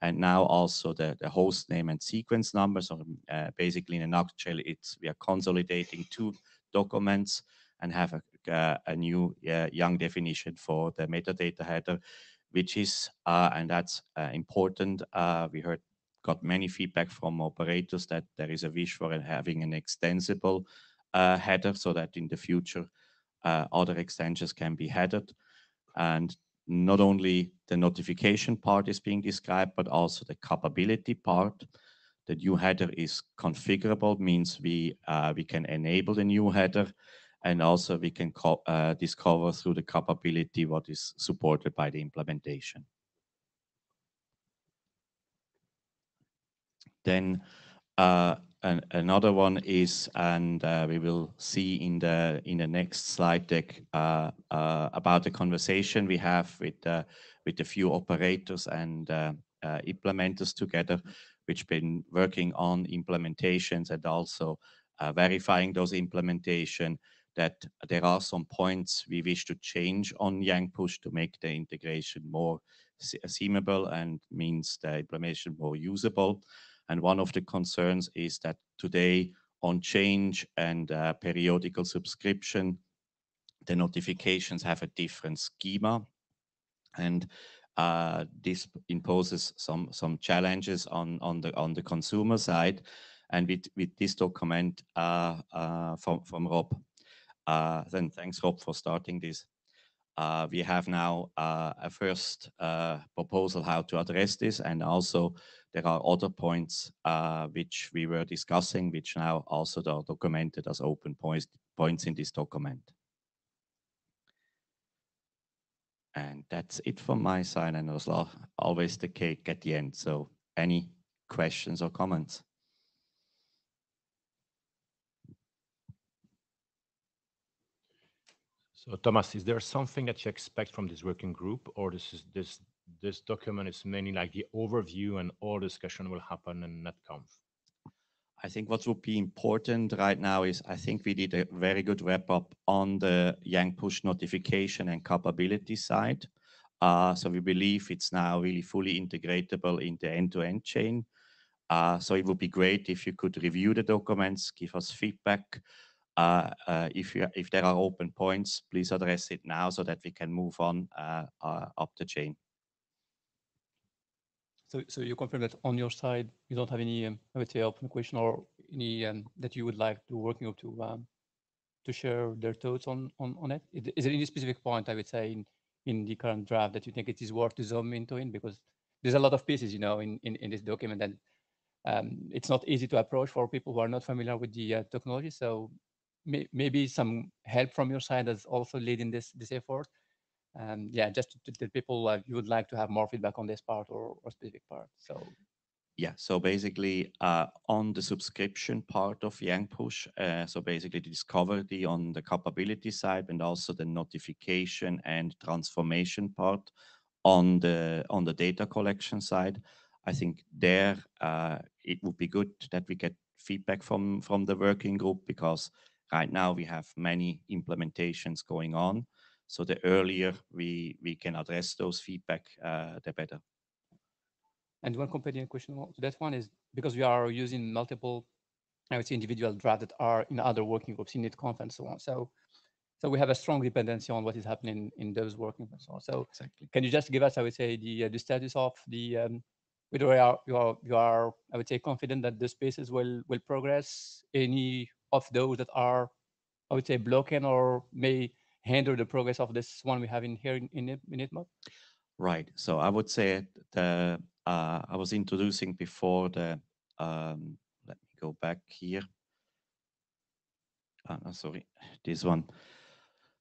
and now also the host name and sequence number. So basically in a nutshell, we are consolidating two documents and have a new Yang definition for the metadata header, which is, and that's important, we got many feedback from operators that there is a wish for having an extensible header so that in the future other extensions can be headed. And not only the notification part is being described, but also the capability part. The new header is configurable, means we can enable the new header, and also we can discover through the capability what is supported by the implementation. Then another one is, and we will see in the next slide deck about the conversation we have with a few operators and implementers together, which been working on implementations and also verifying those implementation, that there are some points we wish to change on Yang push to make the integration more seamable and means the implementation more usable. And one of the concerns is that today on change and periodical subscription, the notifications have a different schema. And this imposes some challenges on the consumer side. And with this document from Rob, then thanks Rob for starting this. We have now a first proposal how to address this, and also there are other points which we were discussing, which now also are documented as open points in this document. And that's it from my side, and there's always the cake at the end. So any questions or comments? So Thomas, is there something that you expect from this working group, or this document is mainly like the overview and all discussion will happen in NetConf? I think what would be important right now is I think we did a very good wrap up on the Yang push notification and capability side. So we believe it's now really fully integratable in the end-to-end chain. So it would be great if you could review the documents, give us feedback. If there are open points, please address it now so that we can move on up the chain. So you confirm that on your side, you don't have any, I would say, open question or any that you would like to working up to share their thoughts on it? Is there any specific point, I would say, in the current draft that you think it is worth to zoom into because there's a lot of pieces, you know, in this document, and it's not easy to approach for people who are not familiar with the technology. So maybe some help from your side is also leading this effort. Yeah, just to tell people you would like to have more feedback on this part or specific part. So yeah, so basically on the subscription part of Yang push, so basically the discovery on the capability side and also the notification and transformation part on the data collection side, I think there it would be good that we get feedback from the working group, because right now we have many implementations going on. So the earlier we can address those feedback, the better. And one companion question to that one is, because we are using multiple I would say, individual drafts that are in other working groups, in NetConf and so on. So we have a strong dependency on what is happening in those working groups. So Exactly. can you just give us, I would say, the status of the whether you are, I would say, confident that the spaces will progress? Any of those that are, I would say, blocking or may hinder the progress of this one we have in here in NetMoP? Right. So I would say I was introducing before the, let me go back here. No, sorry, this one.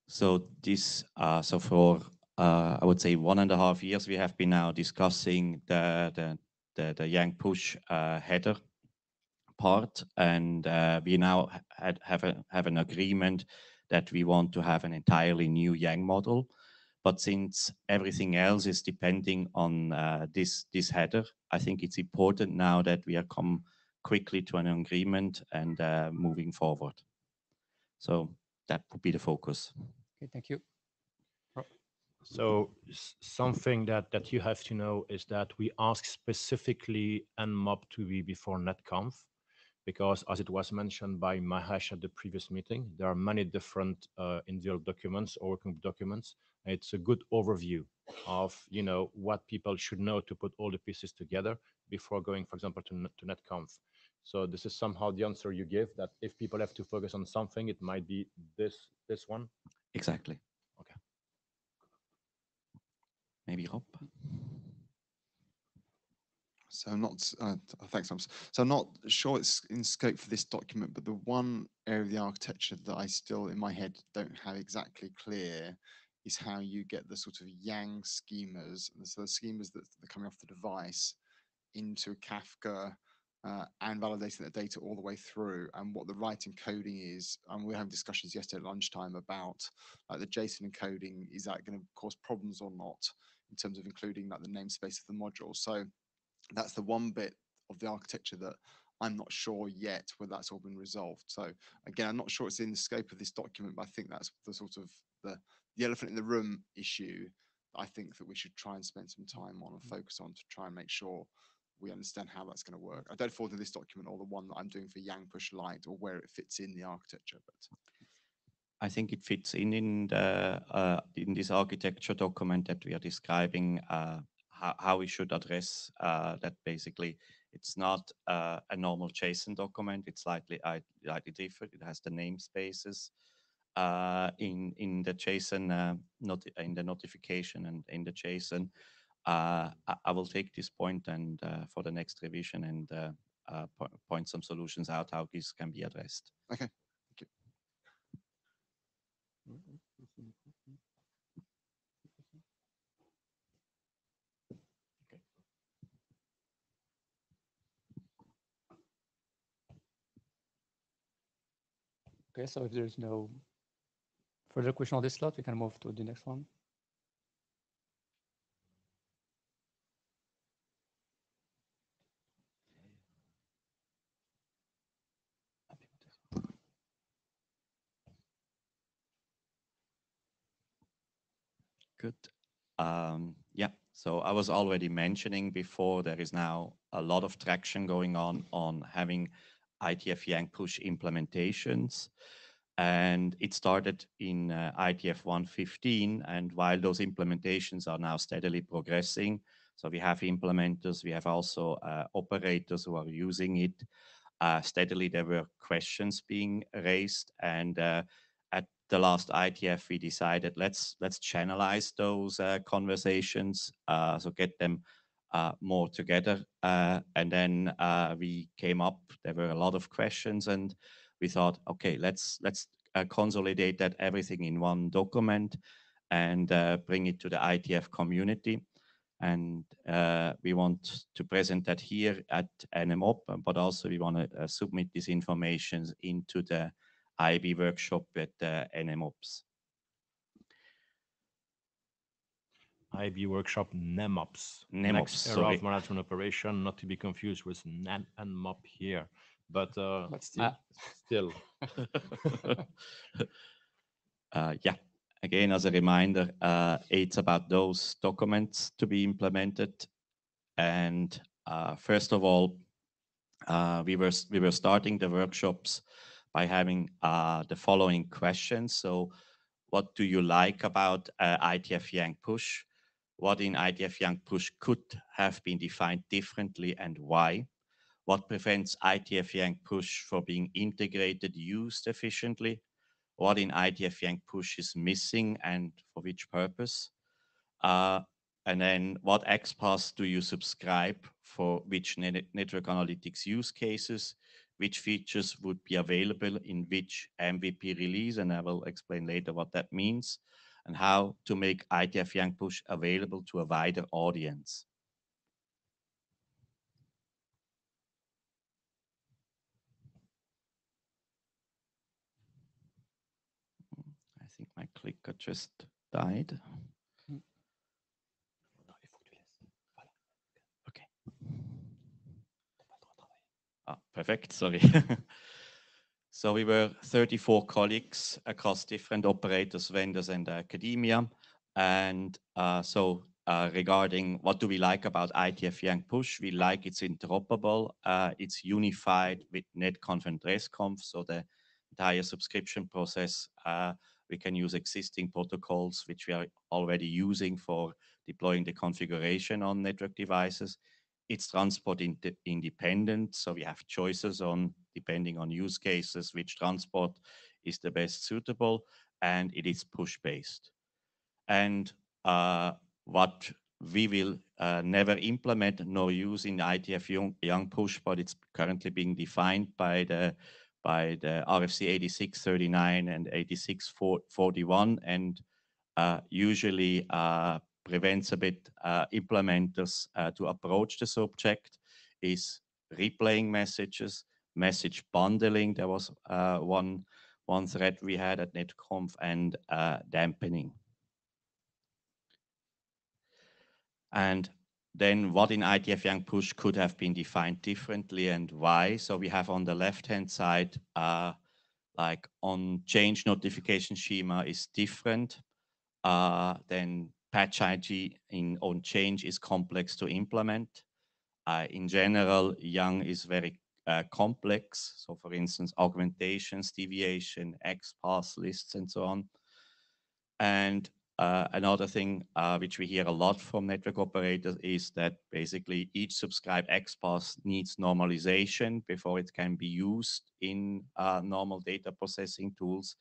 So this, so for, I would say 1.5 years, we have been now discussing the Yang push header part, and we now have an agreement that we want to have an entirely new Yang model. But since everything else is depending on this header, I think it's important now that we are come quickly to an agreement and moving forward. So that would be the focus. Okay, thank you. So something that you have to know is that we ask specifically NMOP to be before NetConf, because as it was mentioned by Mahesh at the previous meeting, there are many different individual documents or working documents. And it's a good overview of what people should know to put all the pieces together before going, for example, to NetConf. So this is somehow the answer you give, that if people have to focus on something, it might be this one. Exactly. Okay. Maybe Rob. So I'm not, thanks, Thomas. So I'm not sure it's in scope for this document, but the one area of the architecture that I still in my head don't have exactly clear is how you get the sort of Yang schemas, so the schemas that are coming off the device into Kafka and validating the data all the way through, and what the right encoding is. And we were having discussions yesterday at lunchtime about like the JSON encoding, is that going to cause problems or not in terms of including like the namespace of the module. So that's the one bit of the architecture that I'm not sure yet whether that's all been resolved. So again, I'm not sure it's in the scope of this document, but I think that's the sort of the elephant in the room issue I think that we should try and spend some time on and focus on to try and make sure we understand how that's going to work. I don't fall to this document or the one that I'm doing for Yang Push Lite or where it fits in the architecture, but I think it fits in this architecture document that we are describing how we should address that. Basically, it's not a normal JSON document. It's slightly different. It has the namespaces in the JSON, not in the notification and in the JSON. I will take this point and for the next revision and point some solutions out how this can be addressed. okay. Okay, so if there's no further question on this slot, we can move to the next one. Good. Yeah, so I was already mentioning before, there is now a lot of traction going on having IETF Yang push implementations. And it started in IETF 1.15. And while those implementations are now steadily progressing, so we have implementers, we have also operators who are using it. Steadily, there were questions being raised, and at the last IETF, we decided let's channelize those conversations, so get them more together. And then we came up. There were a lot of questions, and we thought, okay, let's consolidate that everything in one document and bring it to the IETF community. And we want to present that here at NMOP, but also we want to submit this information into the IB workshop at NMOPs. IB workshop NMOPs. NMOPs, Next era sorry. of management operation, not to be confused with NMOP here. But still. Yeah, again, as a reminder, it's about those documents to be implemented. And first of all, We were starting the workshops by having the following questions. So, what do you like about IETF Yang push? What in IETF Yang push could have been defined differently and why? What prevents IETF Yang push from being integrated, used efficiently? What in IETF Yang push is missing and for which purpose? And then what XPath do you subscribe for which network analytics use cases? Which features would be available in which MVP release? And I will explain later what that means and how to make IETF Yang push available to a wider audience. I think my clicker just died. Okay. Perfect, sorry. So we were 34 colleagues across different operators, vendors, and academia. And regarding what do we like about IETF Yang push, we like it's interoperable, it's unified with NetConf and RESTconf, so the entire subscription process, we can use existing protocols, which we are already using for deploying the configuration on network devices. It's transport independent, so we have choices on, depending on use cases, which transport is the best suitable, and it is push-based. And what we will never implement nor use in IETF Yang push, but it's currently being defined by the RFC 8639 and 8641, and usually prevents a bit implementers to approach the subject is replaying messages, message bundling. There was one thread we had at NetConf, and dampening. And then what in IETF Yang push could have been defined differently and why? So we have on the left-hand side, like on change notification schema is different. Then patch IG on change is complex to implement. In general, Yang is very complex. So for instance, augmentations, deviation, XPath lists, and so on. And another thing which we hear a lot from network operators is that basically each subscribed XPath needs normalization before it can be used in normal data processing tools.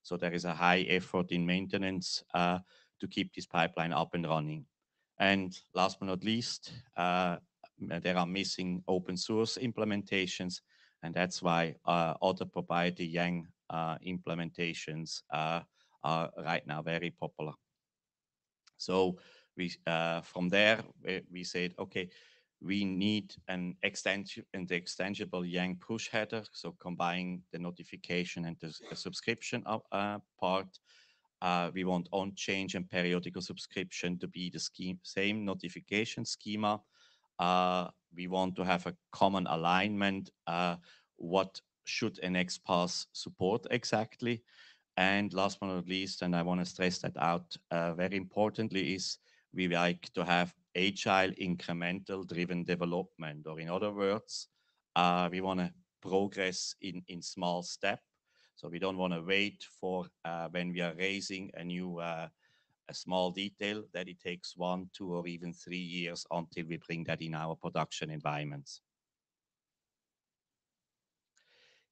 So there is a high effort in maintenance to keep this pipeline up and running. And last but not least, there are missing open source implementations, and that's why other proprietary Yang implementations are right now very popular. So we from there we said, okay, we need an extensible Yang push header, so combining the notification and the subscription part. We want on change and periodical subscription to be the same notification schema. We want to have a common alignment. What should an XPath support exactly? And last but not least, and I want to stress that out very importantly, is we like to have agile, incremental driven development, or in other words, we want to progress in small steps. So we don't want to wait for when we are raising a new a small detail that it takes 1, 2, or even 3 years until we bring that in our production environments.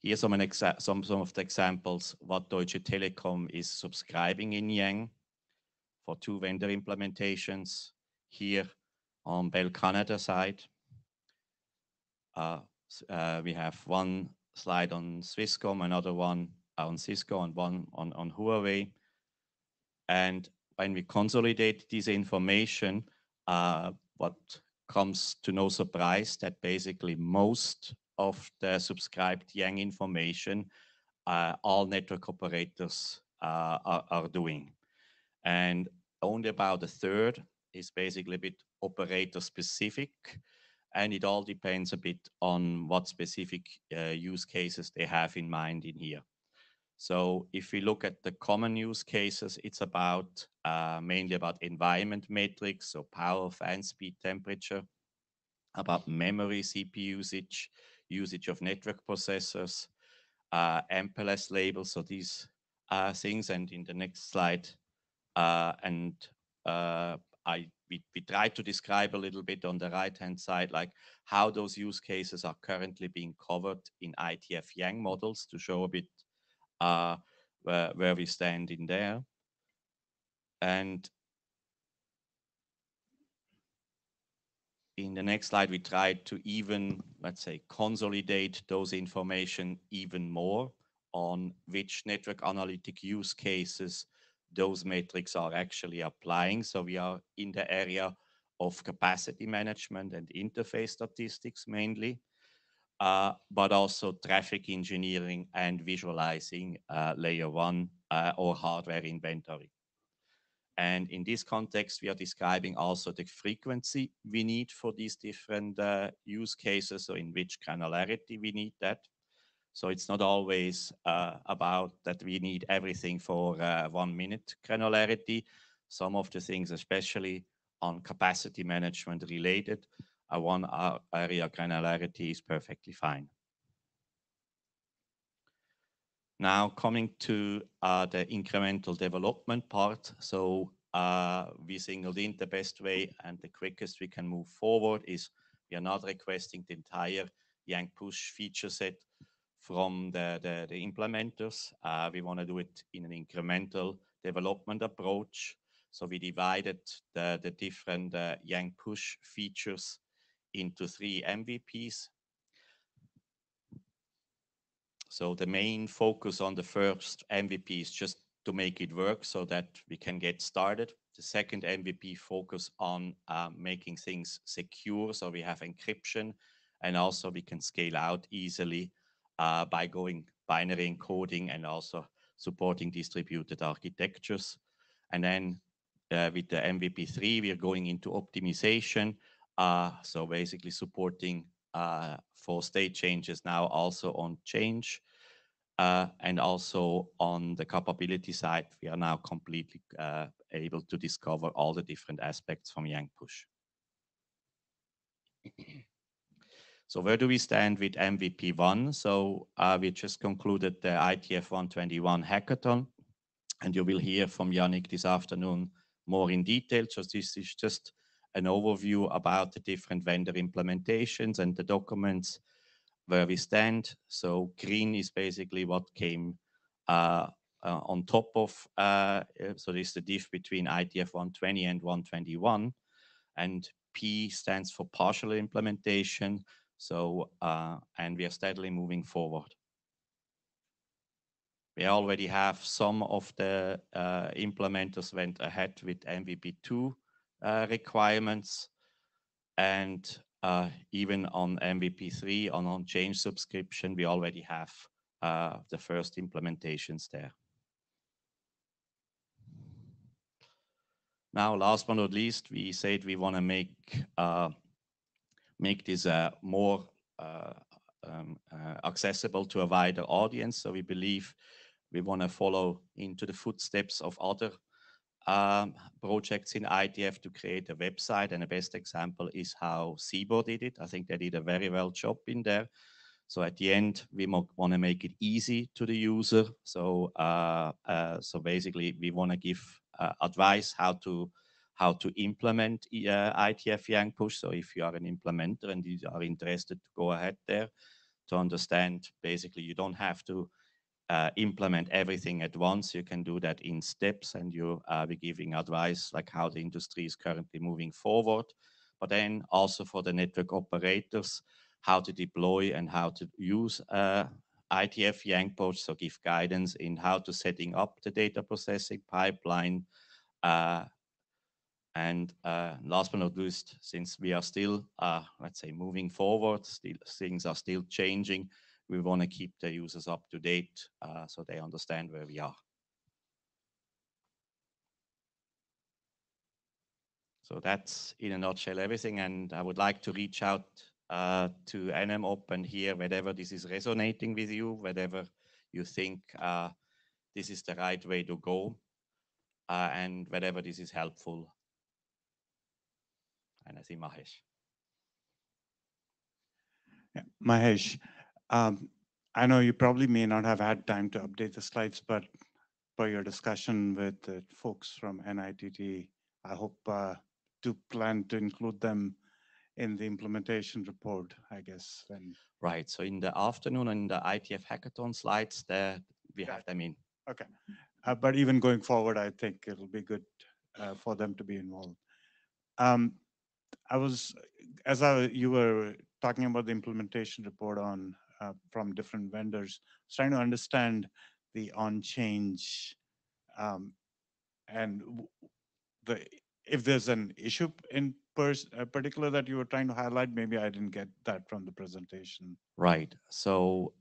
Here's some of the examples what Deutsche Telekom is subscribing in Yang for 2 vendor implementations. Here on Bell Canada side, we have one slide on Swisscom, another one on Cisco, and one on Huawei. And when we consolidate this information, what comes to no surprise that basically most of the subscribed Yang information all network operators are doing. And only about a third is basically a bit operator specific. And it all depends a bit on what specific use cases they have in mind in here. So if we look at the common use cases, it's about mainly about environment metrics, so power, fan speed, temperature, about memory, CPU usage, usage of network processors, MPLS labels, so these things. And in the next slide, we try to describe a little bit on the right-hand side, like how those use cases are currently being covered in IETF Yang models to show a bit where we stand in there. And in the next slide, we tried to even, let's say, consolidate those information even more on which network analytic use cases those metrics are actually applying. So we are in the area of capacity management and interface statistics mainly, but also traffic engineering and visualizing layer 1 or hardware inventory. And in this context, we are describing also the frequency we need for these different use cases, so in which granularity we need that. So it's not always about that we need everything for 1 minute granularity. Some of the things, especially on capacity management related, one area granularity is perfectly fine. Now coming to the incremental development part. So we singled in the best way and the quickest we can move forward is we are not requesting the entire Yang push feature set from the implementers. We want to do it in an incremental development approach. So we divided the different Yang push features into 3 MVPs. So the main focus on the first MVP is just to make it work so that we can get started. The second MVP focus on making things secure, so we have encryption, and also we can scale out easily by going binary encoding and also supporting distributed architectures. And then with the MVP3, we are going into optimization, so basically supporting for state changes now also on change. And also on the capability side, we are now completely able to discover all the different aspects from Yang push. So where do we stand with MVP1? So we just concluded the IETF 121 hackathon, and you will hear from Yannick this afternoon more in detail. So this is just an overview about the different vendor implementations and the documents where we stand. So green is basically what came on top of, so this is the diff between IETF 120 and 121. And P stands for partial implementation. So, and we are steadily moving forward. We already have some of the implementers went ahead with MVP2 requirements, and even on MVP3, on change subscription, we already have the first implementations there. Now, last but not least, we said we want to make this more accessible to a wider audience. So we believe we want to follow into the footsteps of other projects in IETF to create a website, and the best example is how SIBO did it. I think they did a very well job in there. So at the end, we want to make it easy to the user. So so basically, we want to give advice how to implement IETF Yang push. So if you are an implementer and you are interested to go ahead there to understand, basically, you don't have to implement everything at once. You can do that in steps, and you'll be giving advice like how the industry is currently moving forward. But then also for the network operators, how to deploy and how to use IETF Yang push, so give guidance in how to setting up the data processing pipeline. And last but not least, since we are still, let's say, moving forward, things are still changing, we want to keep the users up to date so they understand where we are. So that's in a nutshell everything, and I would like to reach out to NMOP and hear whether this is resonating with you, whether you think this is the right way to go, and whether this is helpful. And I see Mahesh. Yeah, Mahesh, I know you probably may not have had time to update the slides, but for your discussion with the folks from NITT, I hope to plan to include them in the implementation report, I guess. When Right. So in the afternoon in the IETF hackathon slides, there we have them in. Okay. But even going forward, I think it'll be good for them to be involved. I was, you were talking about the implementation report on from different vendors, I was trying to understand the on-change and if there's an issue in particular that you were trying to highlight. Maybe I didn't get that from the presentation. Right. So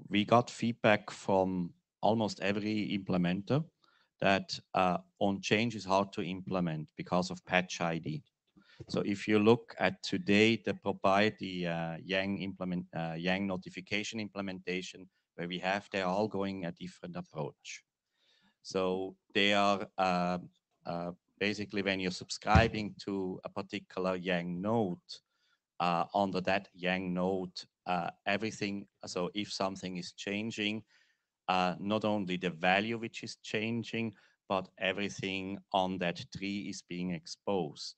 we got feedback from almost every implementer that on change is hard to implement because of patch ID. So if you look at today, the proprietary Yang notification implementation, where we have, they're all going a different approach. So they are basically when you're subscribing to a particular Yang node, under that Yang node, everything, so if something is changing, not only the value which is changing, but everything on that tree is being exposed.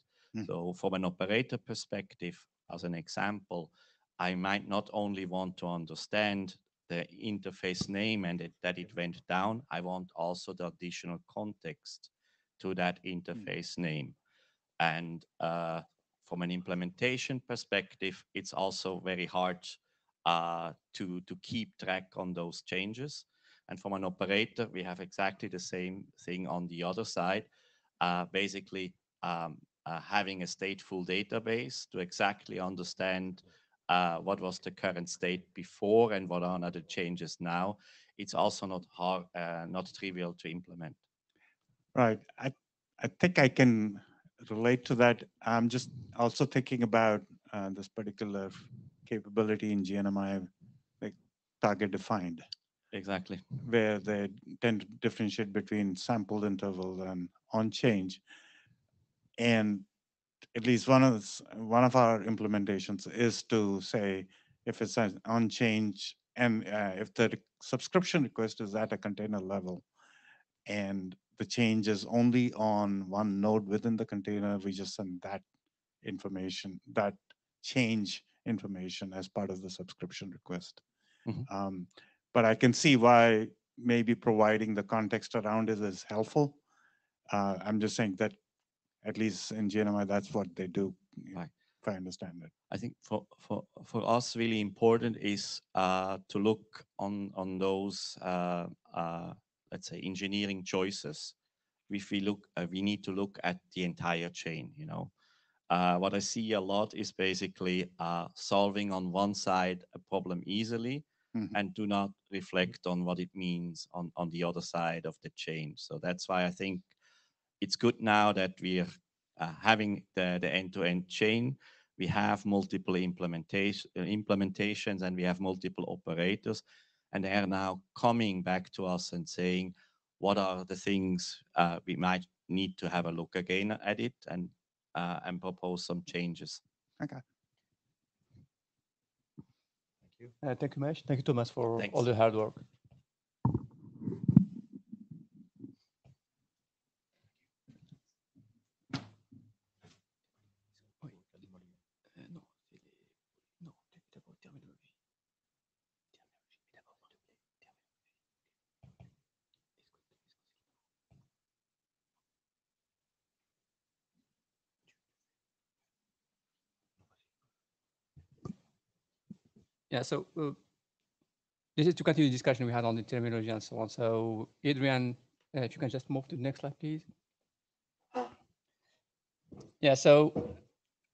So from an operator perspective, as an example, I might not only want to understand the interface name and that it went down, I want also the additional context to that interface name. And from an implementation perspective, it's also very hard to keep track on those changes. And from an operator, we have exactly the same thing on the other side. Basically, having a stateful database to exactly understand what was the current state before and what are the changes now. It's also not hard, not trivial to implement. Right. I think I can relate to that. I'm just also thinking about this particular capability in GNMI, like target defined. Exactly. Where they tend to differentiate between sampled interval and on change. And at least one of our implementations is to say if it's an on change and if the subscription request is at a container level and the change is only on one node within the container, we just send that information, that change information as part of the subscription request. But I can see why maybe providing the context around it is helpful. I'm just saying that at least in GNMI, that's what they do, right, if I understand it. I think for us, really important is to look on those, let's say, engineering choices. If we look, we need to look at the entire chain, you know. What I see a lot is basically solving on one side a problem easily and do not reflect on what it means on the other side of the chain. So that's why I think it's good now that we're having the end-to-end chain. We have multiple implementations and we have multiple operators, and they are now coming back to us and saying, what are the things we might need to have a look again at it and propose some changes. Okay. Thank you. Thank you, Mahesh. Thank you, Thomas, for Thanks. all the hard work. Yeah, so this is to continue the discussion we had on the terminology and so on. So Adrian, if you can just move to the next slide, please. Yeah, so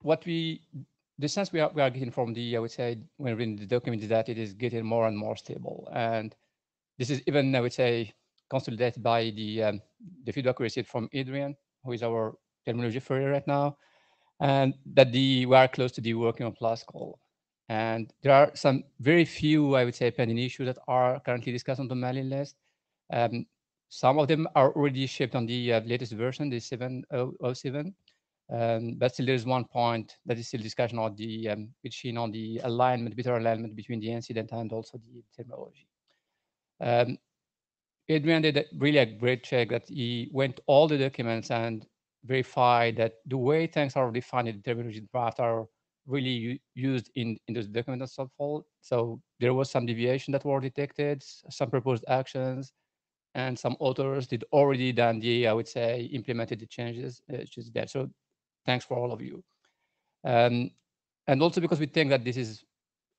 the sense we are getting from the, I would say, when reading the document is that it is getting more and more stable. And this is even, I would say, consolidated by the feedback we received from Adrian, who is our terminology furrier right now, and that we are close to the working on Plascal. And there are some very few, I would say, pending issues that are currently discussed on the mailing list. Some of them are already shipped on the latest version, the 7.0.7. But still, there is one point that is still discussion on the on the alignment, better alignment between the incident and also the terminology. Adrian did really a great check that he went all the documents and verified that the way things are defined in the terminology draft are really used in those documents and so. So there was some deviation that were detected, some proposed actions, and some authors did already done the, I would say, implemented the changes there. So thanks for all of you. And also because we think that this is,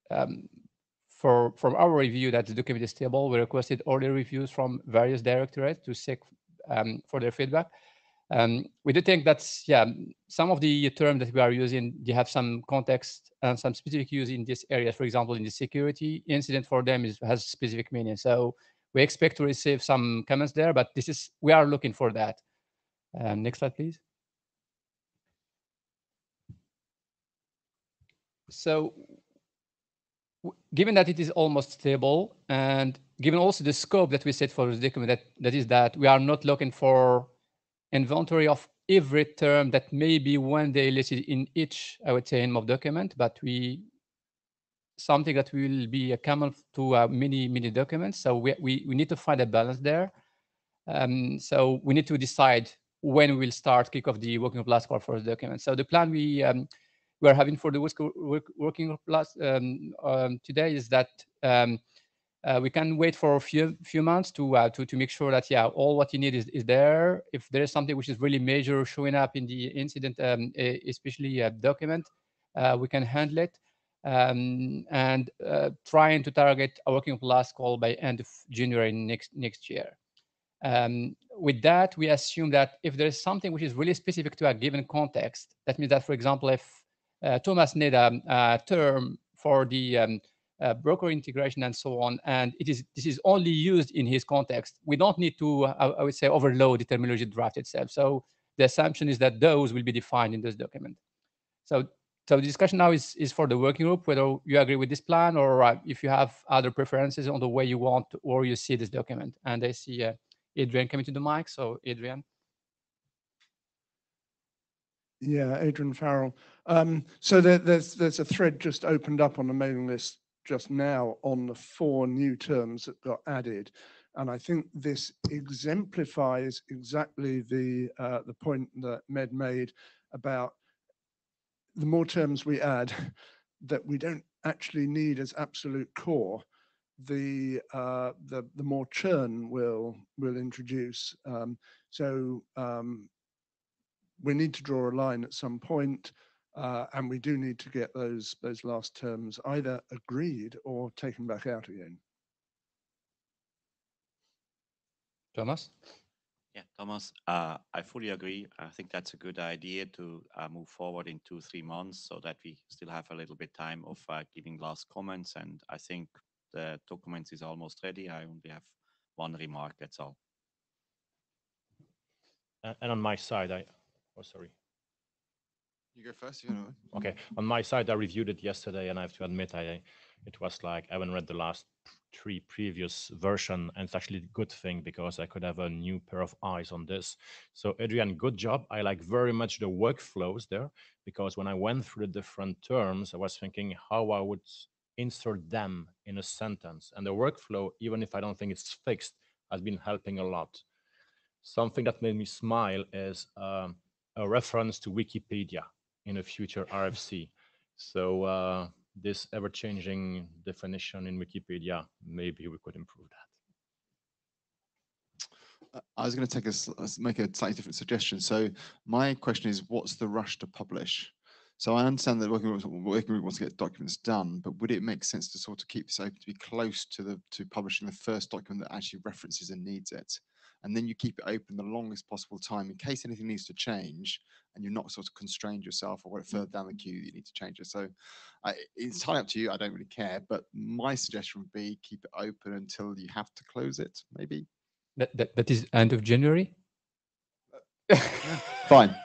from our review, that the document is stable, we requested earlier reviews from various directorates to seek for their feedback. We do think that's, some of the terms that we are using, they have some context and some specific use in this area. For example, in the security incident for them has specific meaning. So we expect to receive some comments there, but we are looking for that. Next slide, please. So given that it is almost stable, and given also the scope that we set for this document, that is that we are not looking for inventory of every term that may be one day listed in each, I would say, NMOP document, but something that will be common to many documents. So we need to find a balance there. So we need to decide when we will start kick off the working class for first document. So the plan we are having for the working class today is that we can wait for a few months to make sure that all what you need is there. If there is something which is really major showing up in the incident, especially a document, we can handle it, and trying to target a working class call by end of January next year. With that, we assume that if there is something which is really specific to a given context, that means that, for example, if Thomas need a term for the broker integration and so on, and this is only used in his context, we don't need to, I would say, overload the terminology draft itself. So the assumption is that those will be defined in this document. So the discussion now is for the working group, whether you agree with this plan or if you have other preferences on the way you want or you see this document. And I see Adrian coming to the mic. So Adrian. Yeah, Adrian Farrell. So there's a thread just opened up on the mailing list just now on the 4 new terms that got added. And I think this exemplifies exactly the point that Med made about the more terms we add that we don't actually need as absolute core, the more churn we'll introduce. We need to draw a line at some point, and we do need to get those last terms either agreed or taken back out again. Thomas? Yeah, Thomas, I fully agree. I think that's a good idea to move forward in 2-3 months so that we still have a little bit time of giving last comments. And I think the document is almost ready. I only have one remark, that's all. And on my side, oh, sorry. You go first. You know. Okay, on my side, I reviewed it yesterday, and I have to admit, it was like I haven't read the last 3 previous version, and it's actually a good thing because I could have a new pair of eyes on this. So Adrian, good job. I like very much the workflows there, because when I went through the different terms, I was thinking how I would insert them in a sentence, and the workflow, even if I don't think it's fixed, has been helping a lot. Something that made me smile is a reference to Wikipedia in a future RFC. So this ever-changing definition in Wikipedia, maybe we could improve that. I was going to make a slightly different suggestion. So my question is, what's the rush to publish? So I understand that working group wants to get documents done, but would it make sense to sort of keep this open to be close to publishing the first document that actually references and needs it? And then you keep it open the longest possible time in case anything needs to change and you're not sort of constrained yourself or further down the queue you need to change it. So it's entirely up to you. I don't really care, but my suggestion would be keep it open until you have to close it, maybe. That is end of January? Fine.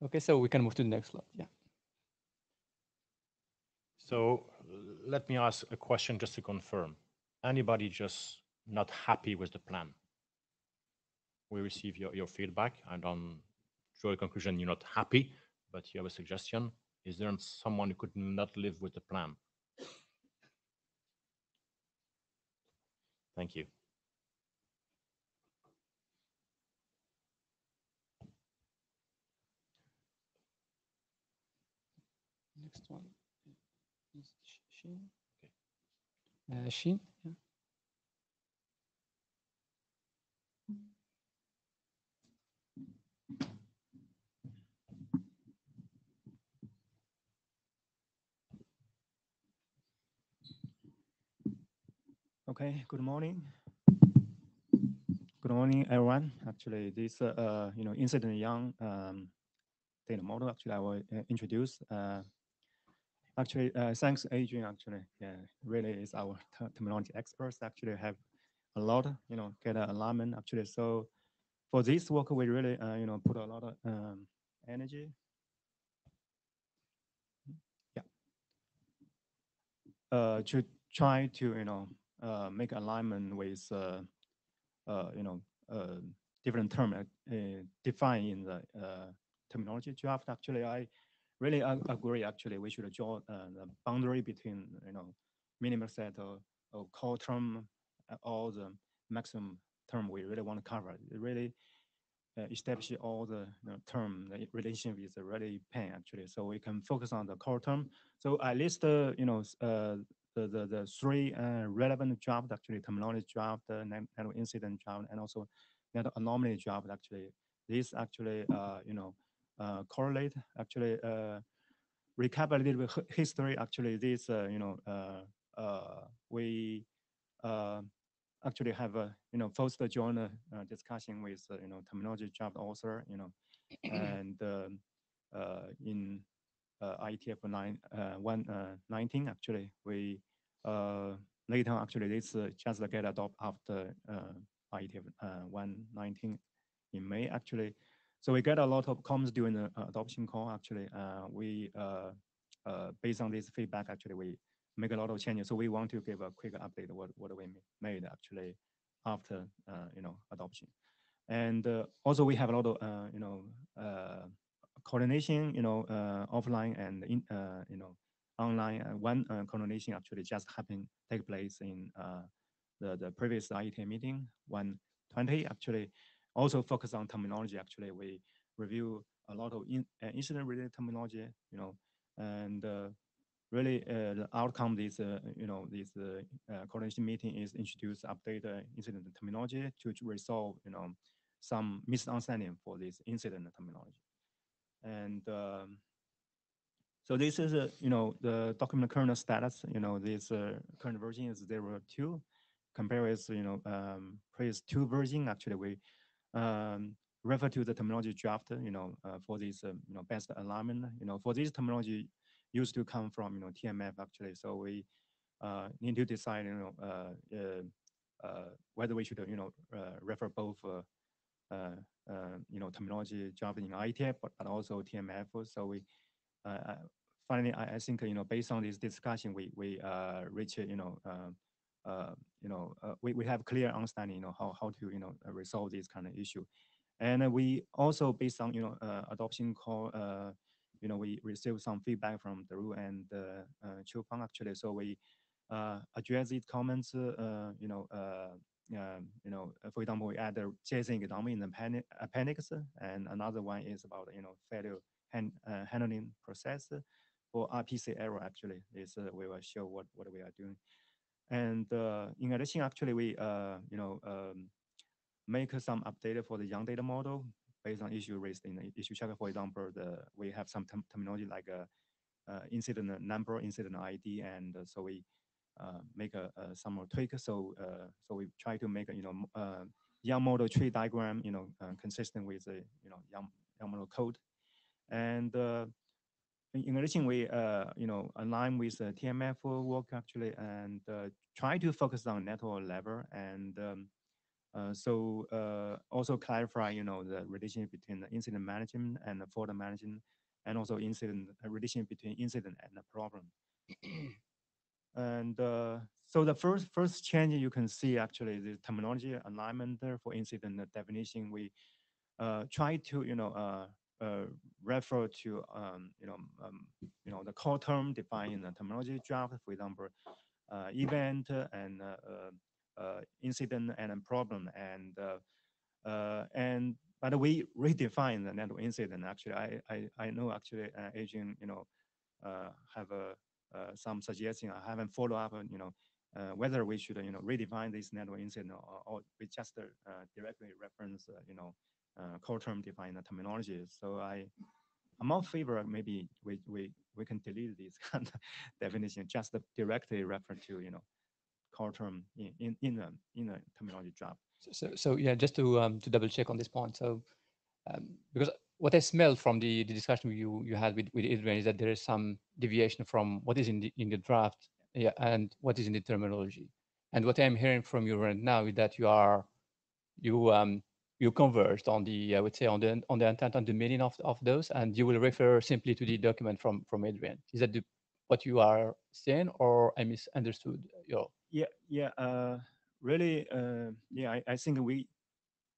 Okay, so we can move to the next slide. Yeah. So let me ask a question just to confirm. Anybody just not happy with the plan. We receive your feedback, and on draw a conclusion you're not happy, but you have a suggestion. Is there someone who could not live with the plan? Thank you. Next one is Shin. Okay. Shin. Yeah. Okay, good morning. Good morning, everyone. Actually, this incident young data model. Actually, I will introduce. Actually, thanks, Adrian. Actually, yeah, really is our terminology experts. Actually, have a lot, get alignment. Actually, so for this work, we really, put a lot of energy. Yeah. To try to make alignment with different term defined in the terminology draft. Actually, I really agree. Actually, we should draw the boundary between minimal set or core term, all the maximum term we really want to cover. It really establish all the term the relation with the really pain actually. So we can focus on the core term. So I list the three relevant draft actually: terminology draft, network incident draft, and also network anomaly draft. Actually, this actually correlate. Actually, recap a little bit history. Actually, this we actually have a first joint discussion with terminology draft author and in IETF 119 actually we later actually this just get adopted after IETF 119 in May actually. So we get a lot of comments during the adoption call actually. We based on this feedback actually we make a lot of changes. So we want to give a quick update what we made actually after adoption. And also we have a lot of coordination, offline and online. One coordination actually just happened take place in the previous IETF meeting 120 actually. Also focus on terminology. Actually, we review a lot of incident related terminology, and really the outcome this this coordination meeting is introduce update incident terminology to resolve some misunderstanding for this incident terminology. And so this is the document kernel status. This current version is 0.2 compared with previous 2 version. Actually, we refer to the terminology draft for this best alignment. For this terminology used to come from TMF actually. So we need to decide whether we should refer both terminology draft in IETF but also TMF. So we finally I think based on this discussion we reach we have clear understanding how to resolve this kind of issue. And we also based on adoption call we received some feedback from Daru and Chupang actually. So we address these comments. For example, we add the JSON example in the appendix, and another one is about failure handling process for RPC error. Actually, is we will show what we are doing. And in addition, actually, we make some update for the young data model based on issue raised in the issue checker. For example, we have some terminology like incident number, incident ID, and so we make some more tweak. So we try to make a young model tree diagram consistent with the young model code. And in addition, we align with TMF work actually, and try to focus on network level. And also clarify the relationship between the incident management and the fault management, and also incident relation between incident and the problem. And So the first change you can see actually the terminology alignment for incident definition. We try to refer to the core term defined in the terminology draft. For example, event and incident and problem and but we redefine the network incident. Actually, I know actually Adrian have some suggestion. I haven't followed up on whether we should redefine this network incident or we just directly reference core term defined terminology. So I'm all favor maybe we can delete this kind of definition, just directly refer to core term in a terminology draft. So yeah, just to double check on this point. So because what I smell from the discussion you had with Adrian is that there is some deviation from what is in the draft, yeah, and what is in the terminology. And what I'm hearing from you right now is that you converged on the, I would say, on the intent and the meaning of those, and you will refer simply to the document from Adrian. Is that what you are saying, or I misunderstood your? Really, I think we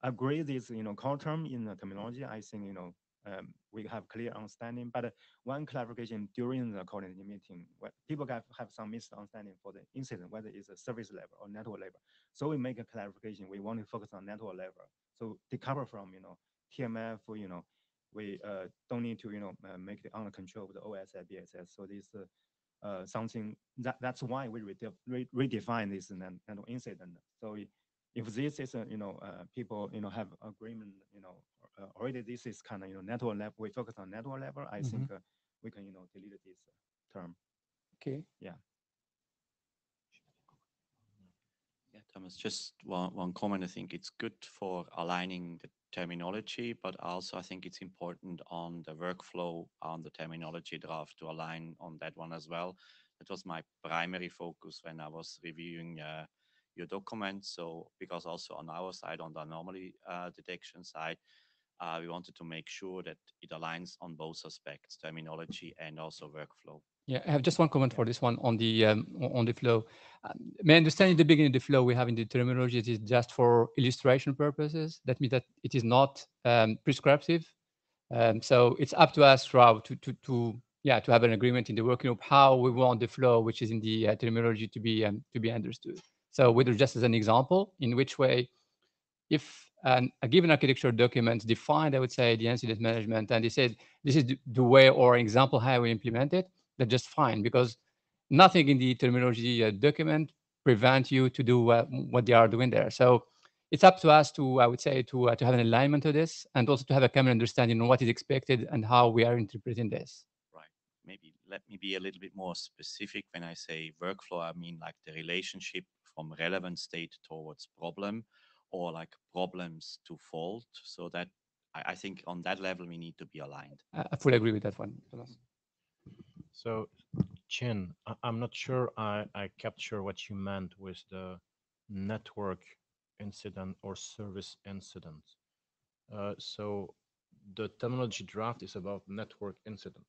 agree this, core term in the terminology. I think, we have clear understanding, but one clarification during the coordinating meeting, what people have some misunderstanding for the incident, whether it's a service level or network level. So we make a clarification. We want to focus on network level. So decouple from, TMF, we don't need to, make the under control of the OSI, BSS. So this something that's why we redefine this network incident. So if this is people have agreement, already this is kind of network level. We focus on network level. I think we can delete this term. Okay. Yeah. Yeah, Thomas, just one comment. I think it's good for aligning the terminology, but also I think it's important on the workflow on the terminology draft to align on that one as well. That was my primary focus when I was reviewing your document. So because also on our side, on the anomaly detection side, we wanted to make sure that it aligns on both aspects, terminology and also workflow. Yeah, I have just one comment for this one on the flow. My understanding in the beginning, the flow we have in the terminology is just for illustration purposes. That means that it is not prescriptive. So it's up to us to have an agreement in the working group how we want the flow, which is in the terminology to be understood. So whether just as an example, in which way, if a given architecture document defined, I would say, the incident management, and they said this is the way or example how we implement it, that's just fine, because nothing in the terminology document prevent you to do what they are doing there. So it's up to us to, I would say, to have an alignment to this, and also to have a common understanding on what is expected and how we are interpreting this. Right. Maybe let me be a little bit more specific. When I say workflow, I mean like the relationship from relevant state towards problem, or like problems to fault. So that I think on that level we need to be aligned. I fully agree with that one, Thomas. So, Chin, I'm not sure I capture what you meant with the network incident or service incident. So the terminology draft is about network incident,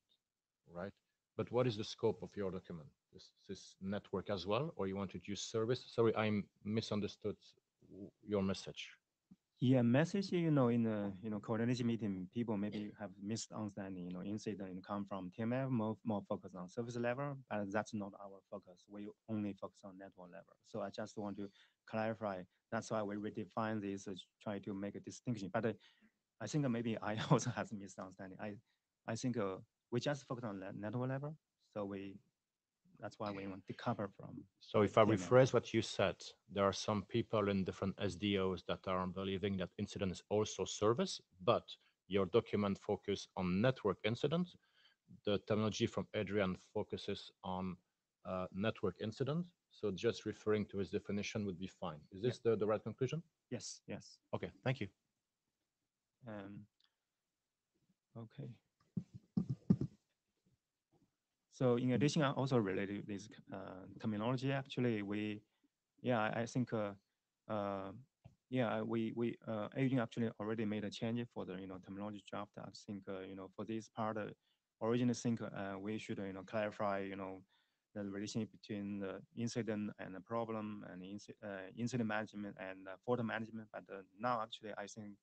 right? But what is the scope of your document? Is this network as well, or you want to use service? Sorry, I misunderstood your message. Yeah, message, in the coordination meeting, people maybe have misunderstanding, incident come from TMF, more focused on service level, but that's not our focus. We only focus on network level. So I just want to clarify. That's why we redefine this, try to make a distinction. But I think maybe I also have misunderstanding. I think we just focus on network level. So that's why we want to cover from. So if I TMF. rephrase what you said, there are some people in different SDOs that are believing that incident is also service, but your document focus on network incident. The terminology from Adrian focuses on network incident. So just referring to his definition would be fine. Is this the right conclusion? Yes, yes. Okay, thank you. Okay. So in addition, also related to this terminology, actually, I think, Adrian actually already made a change for the, terminology draft. I think, for this part, originally think we should, clarify, the relationship between the incident and the problem and incident management and fault management. But now actually, I think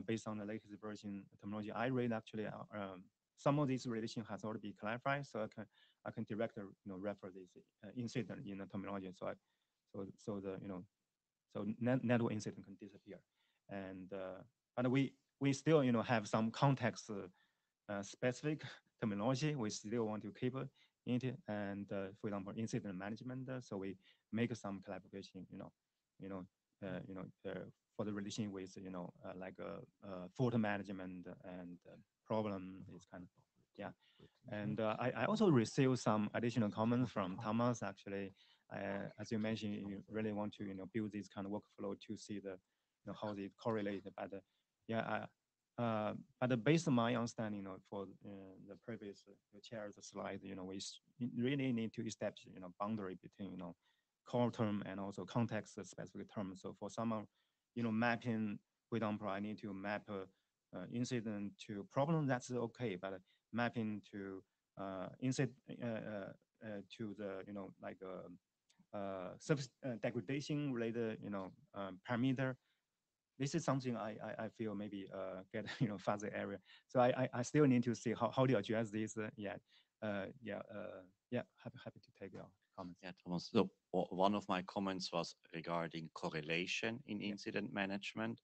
based on the latest version terminology I read, actually some of these relation has already been clarified. So I can directly refer this incident in the terminology. So network incident can disappear. And but we still have some context specific terminology. We still want to keep it. And for example, incident management. So we make some clarification. For the relation with like fault management and problem is kind of And I also received some additional comments from Thomas. Actually, as you mentioned, you really want to build this kind of workflow to see the how they correlate. But but based on my understanding, for the previous chair's slide, we really need to establish boundary between core term and also context specific terms. So for some mapping, for example, I need to map incident to problem. That's okay, but mapping to incident to the like surface degradation related parameter. This is something I feel maybe get fuzzy area. So I still need to see how do you address this. Happy to take your comments. Yeah, Thomas. So one of my comments was regarding correlation in incident management.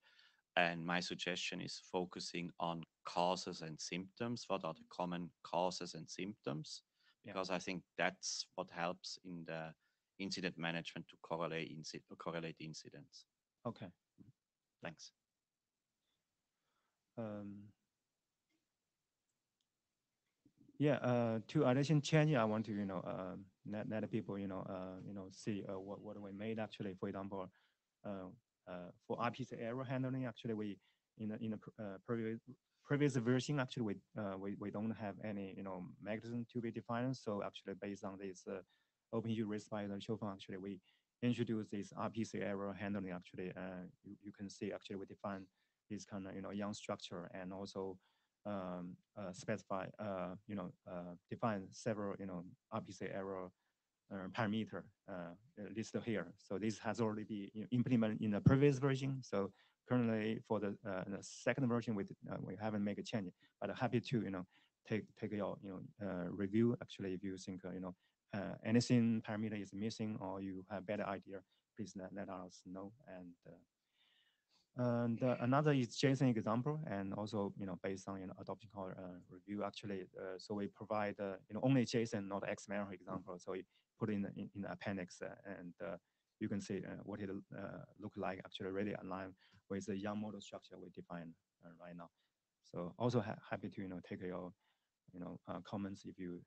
And my suggestion is focusing on causes and symptoms. What are the common causes and symptoms? Because I think that's what helps in the incident management to correlate incidents. Okay. Thanks. To addition change, I want to let people see what we made actually. For example, for RPC error handling, actually we in the previous version actually we don't have any mechanism to be defined. So actually based on this open issue raised by the show actually we introduce this RPC error handling. Actually, you can see actually we define this kind of young structure and also specify define several RPC error parameter listed here. So this has already been implemented in the previous version. So currently for the second version, we haven't made a change, but I'm happy to take your review. Actually, if you think anything parameter is missing or you have better idea, please let us know. And another is JSON example, and also based on adoption call review. Actually, so we provide only JSON, not XML example. So we put in the appendix, and you can see what it look like. Actually, really aligned with the young model structure we define right now. So also happy to take your comments if you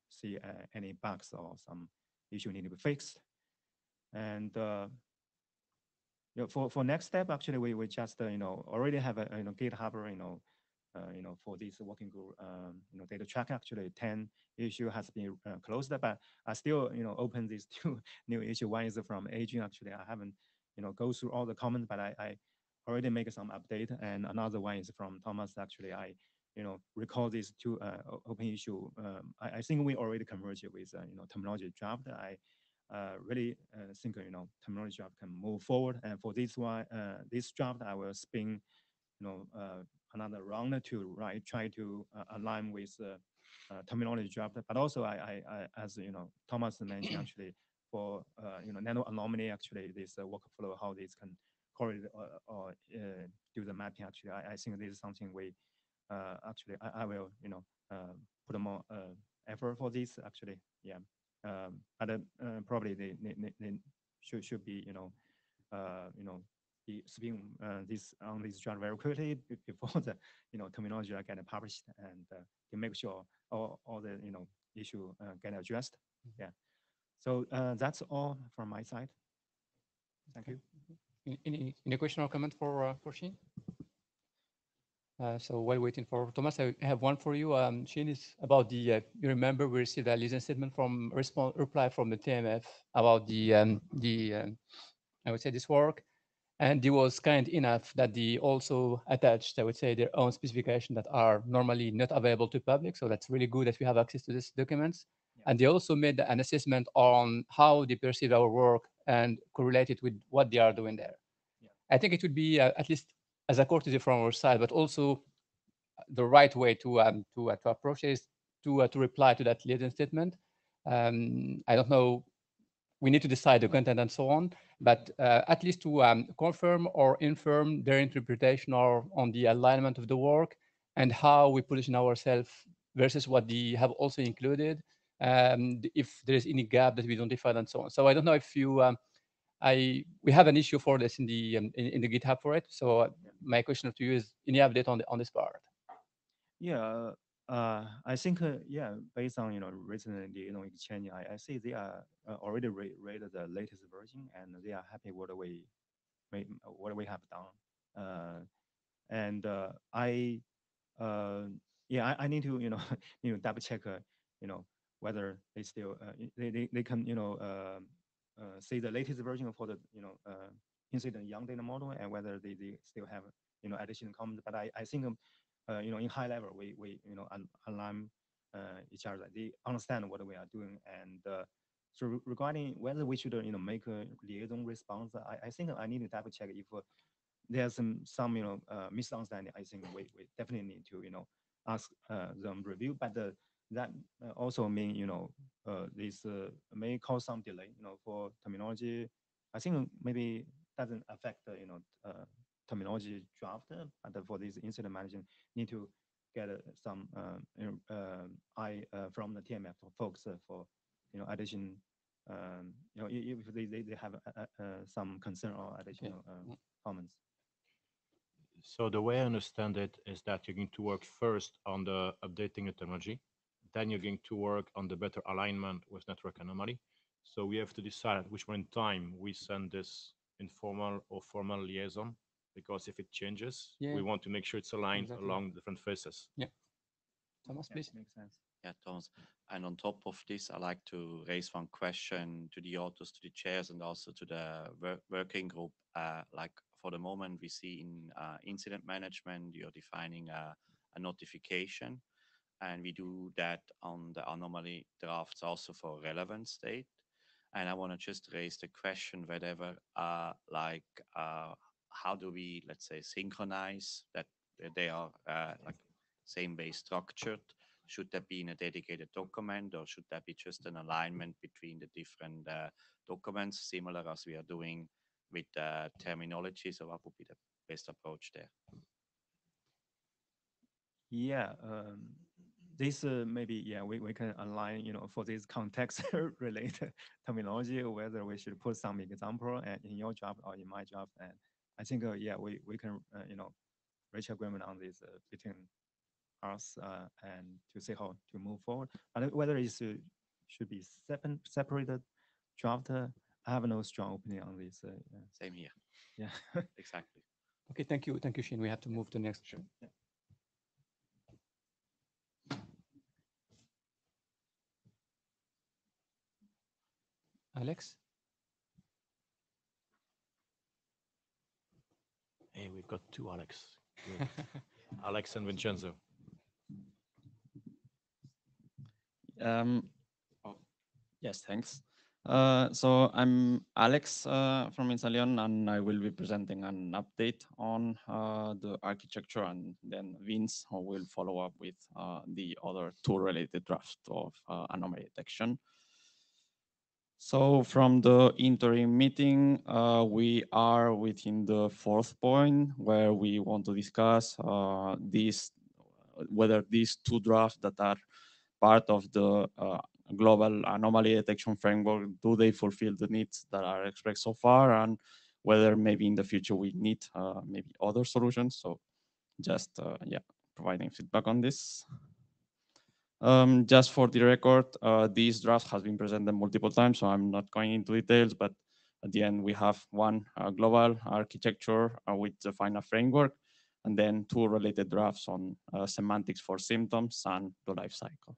see any bugs or some issue need to be fixed. And for next step, actually, we just already have a GitHub for this working group data track. Actually, 10 issue has been closed, but I still open these 2 new issue. One is from Adrian. Actually, I haven't go through all the comments, but I already make some update. And another one is from Thomas. Actually, I recall these 2 open issue. I think we already converged with terminology draft. I really think terminology draft can move forward. And for this one, this draft, I will spin another round to try to align with terminology draft. But also, I as Thomas mentioned, actually for nano anomaly, actually this workflow, how this can correlate or do the mapping. Actually, I think this is something we actually I will put more effort for this. Actually, but probably they should be be spin this on this draft very quickly before the terminology are getting published, and to make sure all the issue get addressed. So that's all from my side. Thank you. Any question or comment for Xin? So while waiting for Thomas, I have one for you. Xin, is about the, you remember we received a listening statement from reply from the TMF about the I would say this work, and it was kind enough that they also attached, I would say, their own specification that are normally not available to public. So that's really good that we have access to these documents. And they also made an assessment on how they perceive our work and correlate it with what they are doing there. I think it would be at least as a courtesy from our side, but also the right way to approach is to reply to that liaison statement. I don't know. We need to decide the content and so on, but at least to confirm or infirm their interpretation or on the alignment of the work and how we position ourselves versus what they have also included, if there is any gap that we identified and so on. So I don't know if you, we have an issue for this in the GitHub for it. So my question to you is, any update on this part? Yeah, I think yeah, based on recently exchange, I see they are already read the latest version and they are happy what we have done. And yeah, I need to double check whether they still they can see the latest version for the incident young data model and whether they still have additional comments. But I think in high level we align each other. They understand what we are doing, and so regarding whether we should make a liaison response, I think I need to double check if there's some misunderstanding. I think we definitely need to ask them review, but that also mean this may cause some delay for terminology. I think maybe doesn't affect the terminology draft, but for this incident management need to get some eye from the TMF folks for addition. If they have some concern or additional comments. So the way I understand it is that you're going to work first on the updating the terminology, then you're going to work on the better alignment with network anomaly. So we have to decide at which point in time we send this informal or formal liaison, because if it changes, we want to make sure it's aligned along different phases. Yeah. Thomas, please. Makes sense. Yeah, Thomas. And on top of this, I like to raise one question to the authors, to the chairs, and also to the working group. Like for the moment, we see in incident management, you're defining a notification, and we do that on the anomaly drafts also for relevant state. And I want to just raise the question whether, how do we, let's say, synchronize that they are like same way structured? Should that be in a dedicated document, or should that be just an alignment between the different documents, similar as we are doing with terminology? So what would be the best approach there? Yeah, this maybe we can align for this context related terminology, whether we should put some example in your job or in my job. And I think we can reach agreement on this between us and to see how to move forward. But whether it should be separated draft, I have no strong opinion on this. Same here. Yeah, exactly. Okay, thank you, Shane. We have to move to the next. Sure. Yeah. Alex? Hey, we've got two Alex. Alex and Vincenzo. Yes, thanks. So I'm Alex from Insalion, and I will be presenting an update on the architecture, and then Vince will follow up with the other two related drafts of anomaly detection. So from the interim meeting, we are within the fourth point where we want to discuss whether these two drafts that are part of the global anomaly detection framework, do they fulfill the needs that are expressed so far, and whether maybe in the future we need maybe other solutions. So just providing feedback on this. Just for the record, this draft has been presented multiple times, so I'm not going into details, but at the end we have one global architecture with the final framework, and then two related drafts on semantics for symptoms and the life cycle.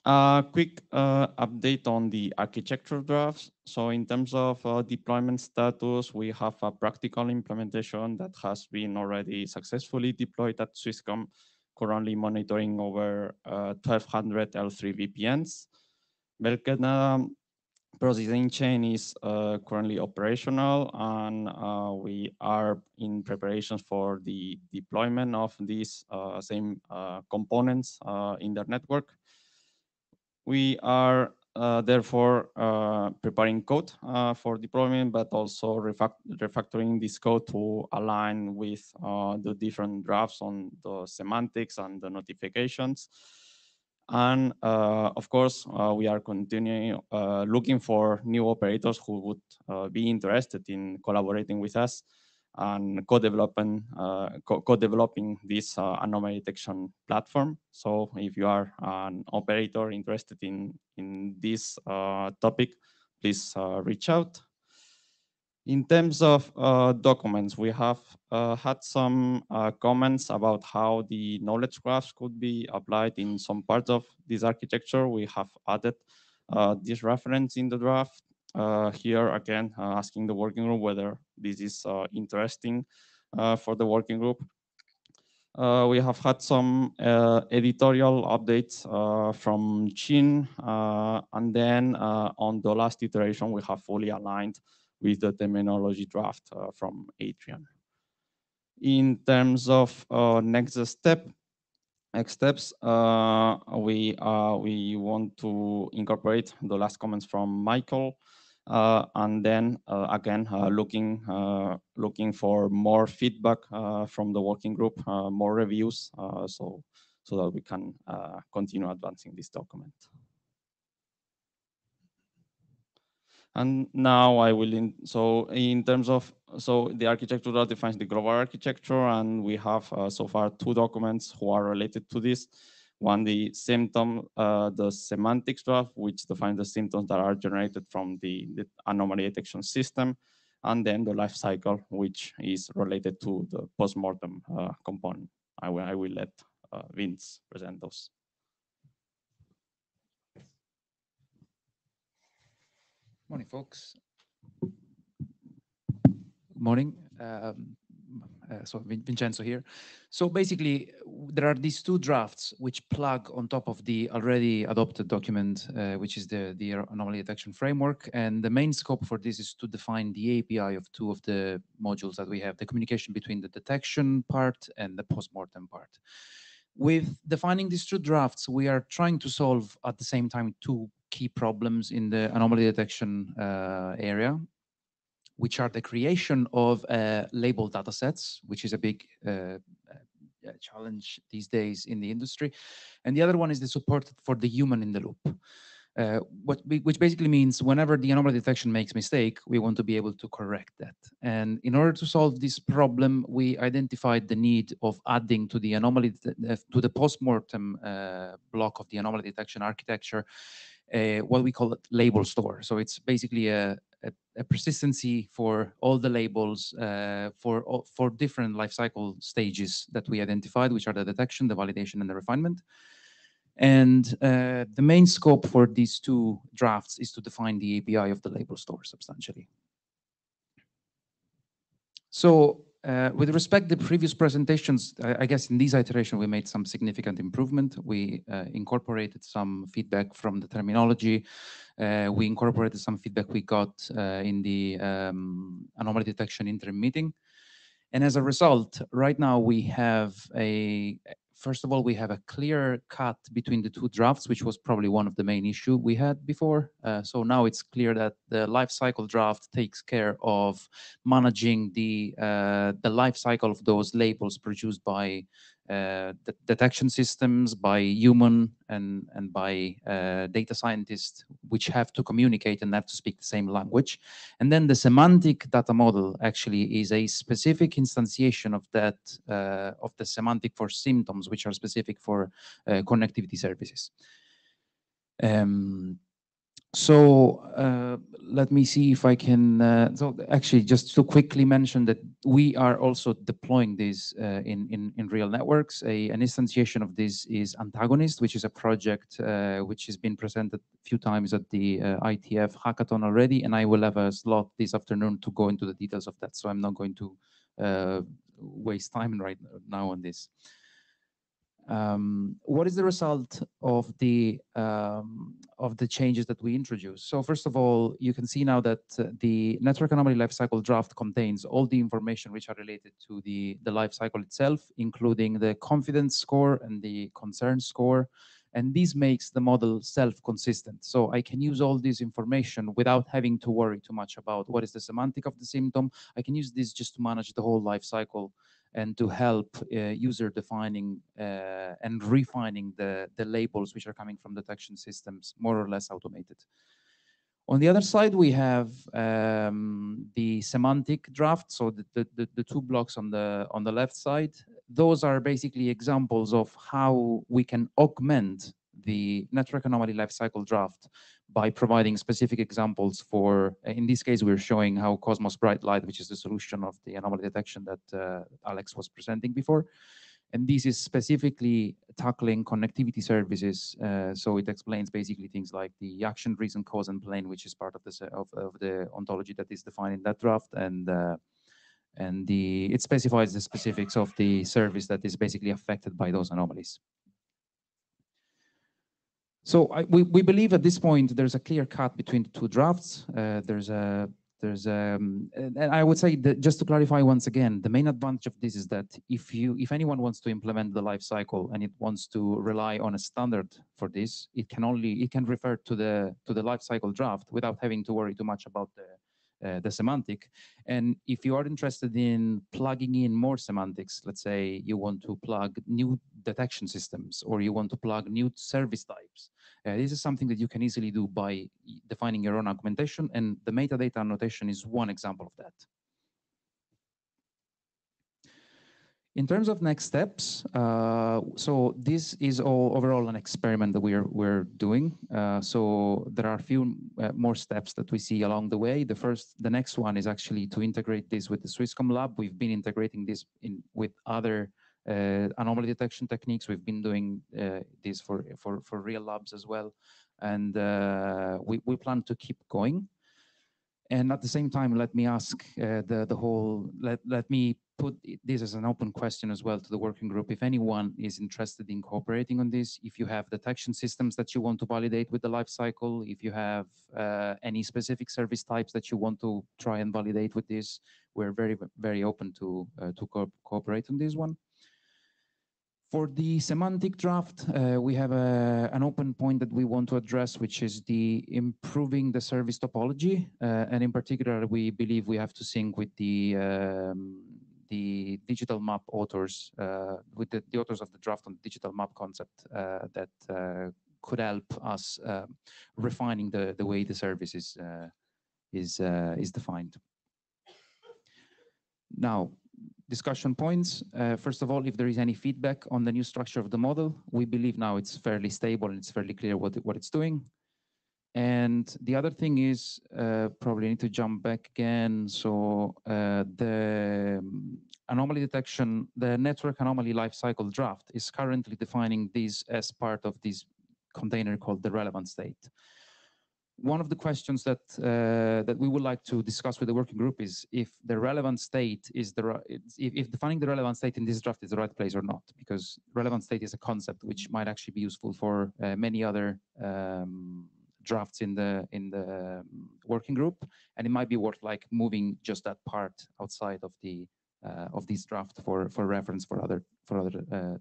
A quick update on the architecture drafts. So in terms of deployment status, we have a practical implementation that has been already successfully deployed at Swisscom currently monitoring over 1,200 L3 VPNs. Belkena processing chain is currently operational, and we are in preparations for the deployment of these same components in their network. We are therefore preparing code for deployment, but also refactoring this code to align with the different drafts on the semantics and the notifications. And of course, we are continuing looking for new operators who would be interested in collaborating with us and co-developing this anomaly detection platform. So if you are an operator interested in this topic, please reach out. In terms of documents, we have had some comments about how the knowledge graphs could be applied in some parts of this architecture. We have added this reference in the draft. Here again, asking the working group whether this is interesting for the working group. We have had some editorial updates from Chin, and then on the last iteration, we have fully aligned with the terminology draft from Adrian. In terms of next steps, we want to incorporate the last comments from Michael, and then again looking for more feedback from the working group, more reviews, so that we can continue advancing this document. And now I will, so in terms of, so the architecture that defines the global architecture, and we have so far 2 documents who are related to this. One, the semantics draft, which defines the symptoms that are generated from the anomaly detection system, and then the life cycle, which is related to the postmortem component. I will let Vince present those. Morning, folks. Morning. So Vincenzo here. So basically, there are these 2 drafts which plug on top of the already adopted document, which is the anomaly detection framework. And the main scope for this is to define the API of 2 of the modules that we have, the communication between the detection part and the postmortem part. With defining these 2 drafts, we are trying to solve at the same time 2 key problems in the anomaly detection area, which are the creation of label data sets, which is a big challenge these days in the industry. And the other one is the support for the human in the loop, which basically means whenever the anomaly detection makes mistake, we want to be able to correct that. And in order to solve this problem, we identified the need of adding to the anomaly, to the postmortem block of the anomaly detection architecture, what we call it label store. So it's basically a persistency for all the labels for different lifecycle stages that we identified, which are the detection, the validation, and the refinement. And the main scope for these 2 drafts is to define the API of the label store substantially. So with respect to the previous presentations, I guess in this iteration, we made some significant improvement. We incorporated some feedback from the terminology. We incorporated some feedback we got in the anomaly detection interim meeting. And as a result, right now we have first of all, we have a clear cut between the 2 drafts, which was probably one of the main issues we had before. So now it's clear that the life cycle draft takes care of managing the life cycle of those labels produced by the detection systems, by human and by data scientists, which have to communicate and have to speak the same language. And then the semantic data model actually is a specific instantiation of that, of the semantic for symptoms, which are specific for connectivity services. So let me see if I can, so actually just to quickly mention that we are also deploying this in real networks. An instantiation of this is Antagonist, which is a project which has been presented a few times at the IETF hackathon already, and I will have a slot this afternoon to go into the details of that. So I'm not going to waste time right now on this. What is the result of the changes that we introduced? So first of all, you can see now that the network anomaly lifecycle draft contains all the information which are related to the lifecycle itself, including the confidence score and the concern score. And this makes the model self-consistent. So I can use all this information without having to worry too much about what is the semantic of the symptom. I can use this just to manage the whole life cycle and to help user defining and refining the labels which are coming from detection systems, more or less automated. On the other side, we have the semantic draft. So the two blocks on the left side, those are basically examples of how we can augment the network anomaly lifecycle draft by providing specific examples for, in this case, we're showing how Cosmos Bright Light, which is the solution of the anomaly detection that Alex was presenting before. And this is specifically tackling connectivity services. So it explains basically things like the action, reason, cause, and plane, which is part of the ontology that is defined in that draft. And it specifies the specifics of the service that is basically affected by those anomalies. So we believe at this point there's a clear cut between the two drafts. And I would say that just to clarify once again, the main advantage of this is that if anyone wants to implement the life cycle and it wants to rely on a standard for this, it can refer to the life cycle draft without having to worry too much about the semantic. And if you are interested in plugging in more semantics, let's say you want to plug new detection systems or you want to plug new service types, this is something that you can easily do by defining your own augmentation, and the metadata annotation is one example of that. In terms of next steps, so this is all overall an experiment that we're doing. So there are a few more steps that we see along the way. The next one is actually to integrate this with the Swisscom lab. We've been integrating this with other anomaly detection techniques. We've been doing this for real labs as well, and we plan to keep going. And at the same time, let me ask let me put this as an open question as well to the working group. If anyone is interested in cooperating on this, if you have detection systems that you want to validate with the life cycle, if you have any specific service types that you want to try and validate with this, we're very, very open to cooperate on this one. For the semantic draft, we have an open point that we want to address, which is the improving the service topology. And in particular, we believe we have to sync with the digital map authors, with the authors of the draft on the digital map concept that could help us refining the way the service is defined. Now, discussion points. First of all, if there is any feedback on the new structure of the model, we believe now it's fairly stable and it's fairly clear what it's doing. And the other thing is, probably need to jump back again. So the anomaly detection, the network anomaly lifecycle draft is currently defining this as part of this container called the relevant state. One of the questions that that we would like to discuss with the working group is if the relevant state is if defining the relevant state in this draft is the right place or not, because relevant state is a concept which might actually be useful for many other drafts in the working group, and it might be worth like moving just that part outside of this draft for reference for other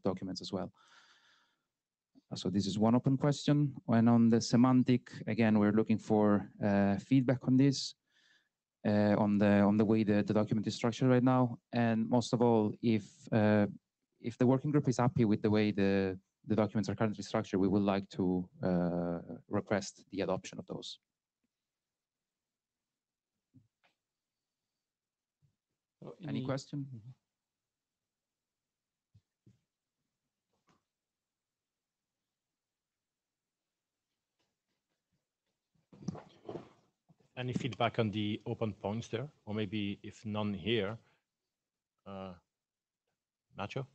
documents as well. So this is one open question. And on the semantic, again, we're looking for feedback on this, on the way the document is structured right now. And most of all, if the working group is happy with the way the documents are currently structured, we would like to request the adoption of those. So any question? Mm-hmm. Any feedback on the open points there? Or maybe if none here, Nacho?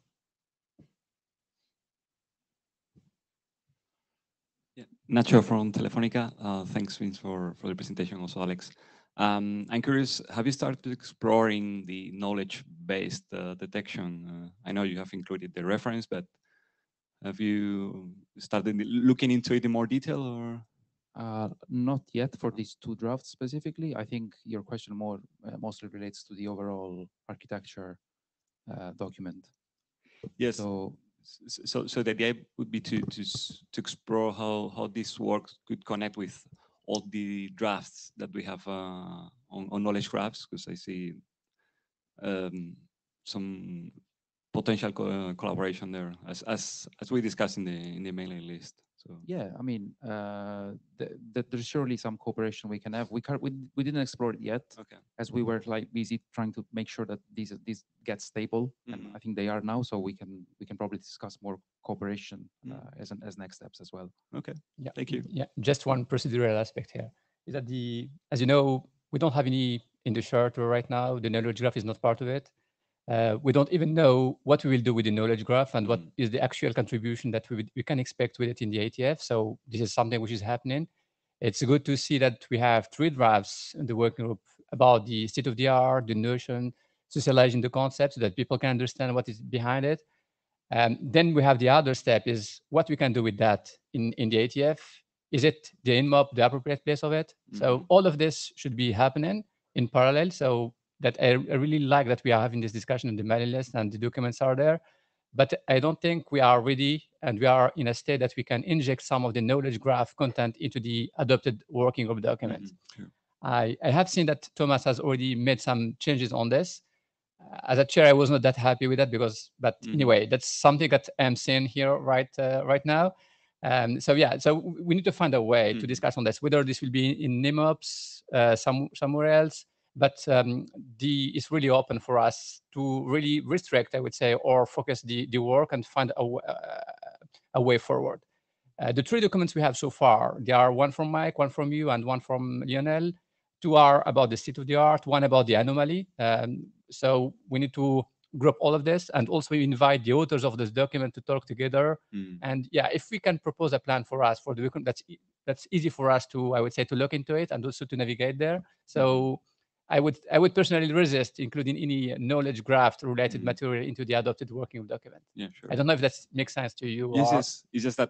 Yeah, Nacho from Telefonica. Thanks, Vince, for the presentation, also Alex. I'm curious, have you started exploring the knowledge-based detection? I know you have included the reference, but Have you started looking into it in more detail, or? Not yet for these two drafts specifically. I think your question mostly relates to the overall architecture document. Yes. So So the idea would be to explore how this work could connect with all the drafts that we have on knowledge graphs, because I see some potential collaboration there, as we discussed in the mailing list. So yeah, I mean, there's surely some cooperation we can have. We didn't explore it yet, okay, as we were like busy trying to make sure that these get stable, and I think they are now. So we can probably discuss more cooperation as next steps as well. Okay, yeah, thank you. Yeah, just one procedural aspect here is that as you know, we don't have any in the charter right now. The knowledge graph is not part of it. We don't even know what we will do with the knowledge graph and what is the actual contribution that we can expect with it in the IETF. So this is something which is happening. It's good to see that we have 3 drafts in the working group about the state of the art, the notion, socializing the concepts so that people can understand what is behind it. Then we have the other step is what we can do with that in the IETF. Is it the NMOP, the appropriate place of it? So all of this should be happening in parallel. So that I really like that we are having this discussion in the mailing list and the documents are there. But I don't think we are ready and we are in a state that we can inject some of the knowledge graph content into the adopted working group document. I have seen that Thomas has already made some changes on this. As a chair, I was not that happy with that but anyway, that's something that I'm seeing here right now. So yeah, so we need to find a way to discuss on this, whether this will be in NMOPs, somewhere else. But it's really open for us to really restrict, I would say, or focus the work and find a way forward. The 3 documents we have so far, there are one from Mike, one from you, and one from Lionel. 2 are about the state of the art, one about the anomaly. So we need to group all of this and also invite the authors of this document to talk together. And yeah, if we can propose a plan for us for the document, that's easy for us to, I would say, to look into it and also to navigate there. So I would personally resist including any knowledge graph related material into the adopted working document. Yeah, sure. I don't know if that makes sense to you. Yes, it's just that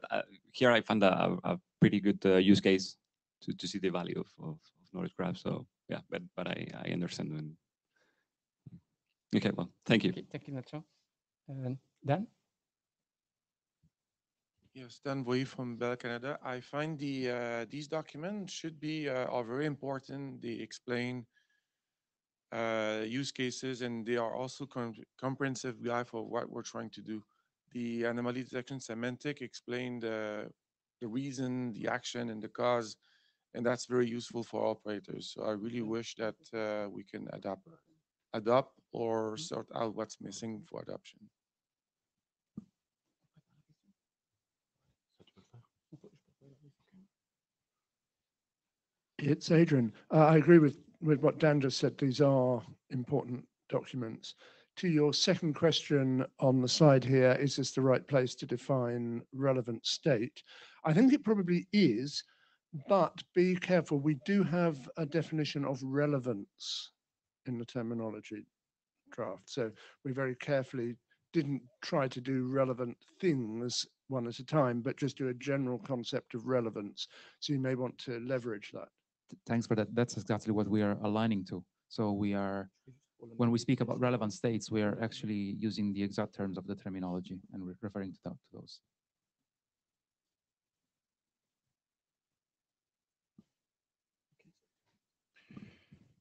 here I found a pretty good use case to see the value of knowledge graph. So yeah, but I understand when. Okay, well, thank you. Okay, thank you, Nacho. Dan? Yes, Dan Boy from Bell Canada. I find these documents should be are very important. They explain use cases, and they are also comprehensive guide for what we're trying to do. The anomaly detection semantic explain the reason, the action, and the cause, and that's very useful for operators. So I really wish that we can adopt or sort out what's missing for adoption. It's Adrian. I agree with what Dan just said. These are important documents. To your second question on the slide here, is this the right place to define relevant state? I think it probably is, but be careful. We do have a definition of relevance in the terminology draft. So we very carefully didn't try to do relevant things one at a time, but just do a general concept of relevance. So you may want to leverage that. Thanks for that. That's exactly what we are aligning to. So when we speak about relevant states, we are actually using the exact terms of the terminology and referring to those.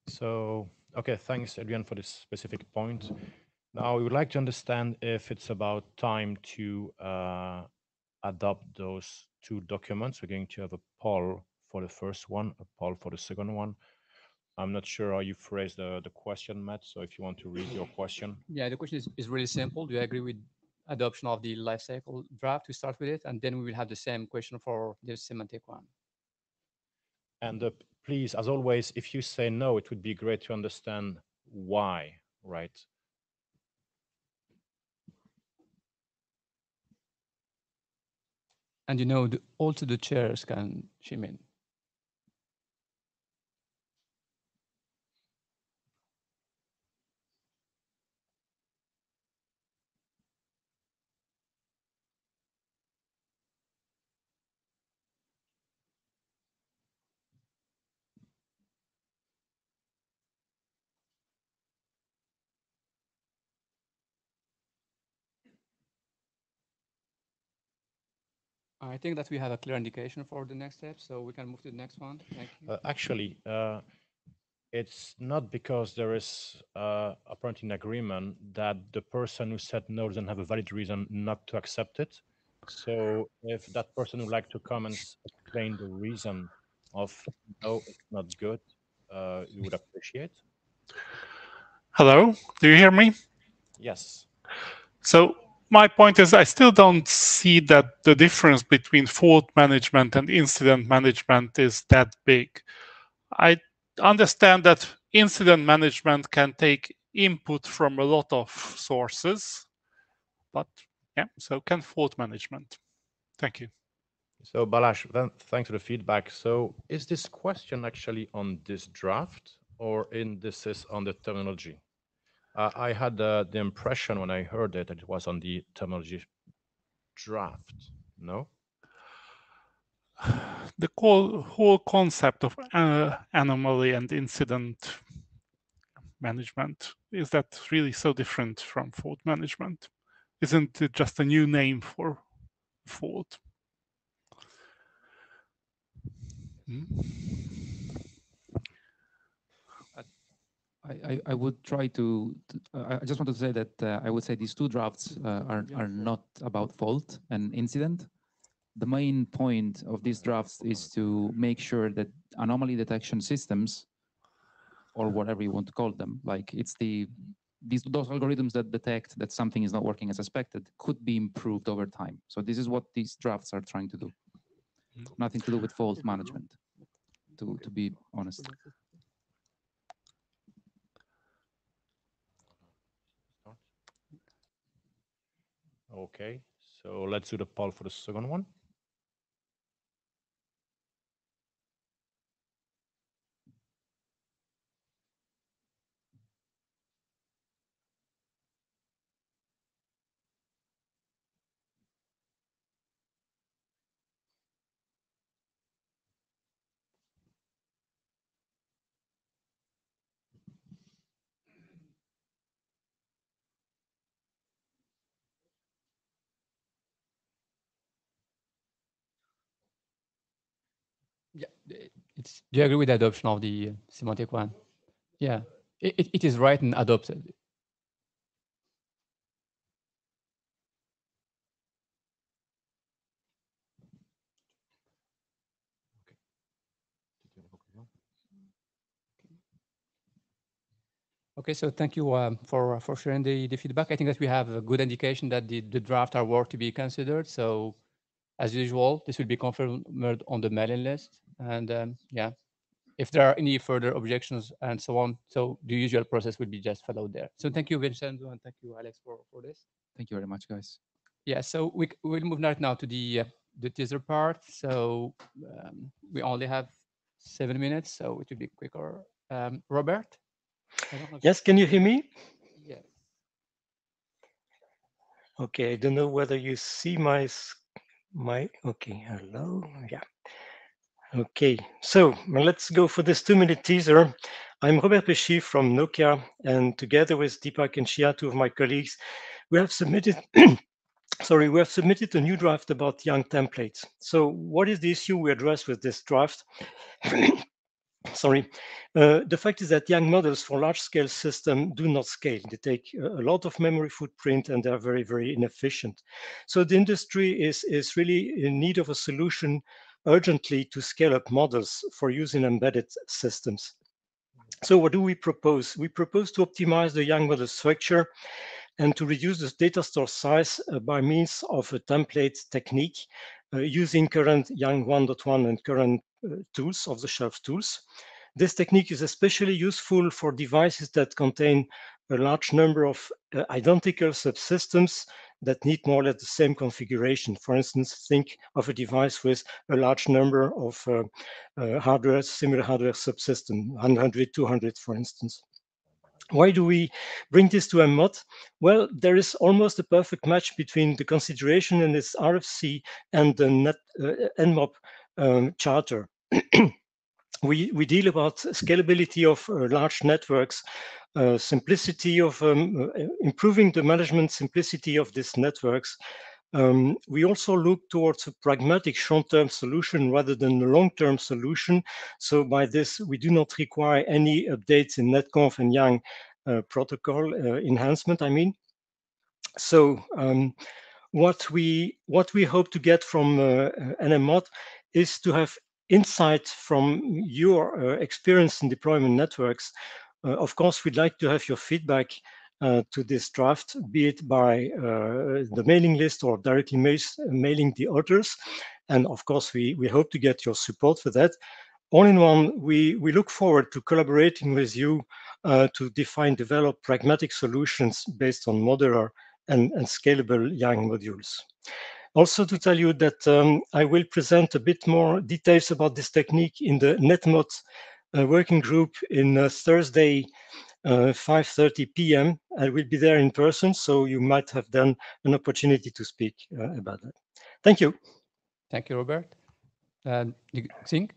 So, okay, thanks, Adrian, for this specific point. Now, we would like to understand if it's about time to adopt those 2 documents. We're going to have a poll for the first one, a poll for the second one. I'm not sure how you phrase the question, Matt, so if you want to read your question. Yeah, the question is really simple. Do you agree with adoption of the life cycle draft? We start with it, and then we will have the same question for the semantic one. And please, as always, if you say no, it would be great to understand why, right? And you know, also the chairs can chime in. I think that we have a clear indication for the next step, so we can move to the next one. Thank you. Actually, it's not because there is apparently an agreement that the person who said no doesn't have a valid reason not to accept it. So if that person would like to come and explain the reason of no, it's not good, you would appreciate. Hello, do you hear me? Yes. So my point is, I still don't see that the difference between fault management and incident management is that big. I understand that incident management can take input from a lot of sources, but yeah, so can fault management. Thank you. So Balázs, then thanks for the feedback. So is this question actually on this draft or this is on the terminology? I had the impression when I heard it that it was on the terminology draft, no? The whole concept of anomaly and incident management, is that really so different from fault management? Isn't it just a new name for fault? I would try to I just want to say that I would say these two drafts are not about fault and incident. The main point of these drafts is to make sure that anomaly detection systems, or whatever you want to call them, like it's those algorithms that detect that something is not working as expected, could be improved over time. So this is what these drafts are trying to do. Nothing to do with fault management, to be honest. Okay, so let's do the poll for the second one. Yeah, do you agree with the adoption of the semantic one? Yeah, it is right and adopted. Okay, so thank you for sharing the feedback. I think that we have a good indication that the draft are worth to be considered. So as usual, this will be confirmed on the mailing list. And yeah, if there are any further objections and so on, so the usual process will be just followed there. So thank you, Vincenzo, and thank you, Alex, for this. Thank you very much, guys. Yeah, so we'll move right now to the teaser part. So we only have 7 minutes, so it will be quicker. Robert? Yes, can you hear me? Yes. Okay, I don't know whether you see my, okay, hello, yeah. Okay, so let's go for this 2-minute teaser. I'm Robert Pesci from Nokia, and together with Deepak and Shia, two of my colleagues, we have submitted, we have submitted a new draft about young templates. So what is the issue we address with this draft? The fact is that young models for large-scale systems do not scale. They take a lot of memory footprint and they're very, very inefficient. So the industry is really in need of a solution urgently to scale up models for use in embedded systems. So what do we propose? We propose to optimize the young model structure and to reduce the data store size by means of a template technique using current Young 1.1 and current tools, off-the-shelf tools. This technique is especially useful for devices that contain a large number of identical subsystems that need more or less the same configuration. For instance, think of a device with a large number of hardware, similar hardware subsystem, 100, 200, for instance. Why do we bring this to MMOT? Well, there is almost a perfect match between the consideration in this RFC and the NMOP charter. We deal about scalability of large networks, simplicity of improving the management simplicity of these networks, We also look towards a pragmatic short-term solution rather than a long-term solution. So by this, we do not require any updates in netconf and Yang protocol enhancement, I mean. So what we hope to get from NMOP is to have insight from your experience in deployment networks. Of course, we'd like to have your feedback to this draft, be it by the mailing list or directly mailing the authors. And of course, we hope to get your support for that. All in one, we look forward to collaborating with you to develop pragmatic solutions based on modular and scalable Yang modules. Also to tell you that I will present a bit more details about this technique in the NetMod working group in Thursday, 5:30 p.m. I will be there in person, so you might have then an opportunity to speak about that. Thank you. Thank you, Robert. Xing?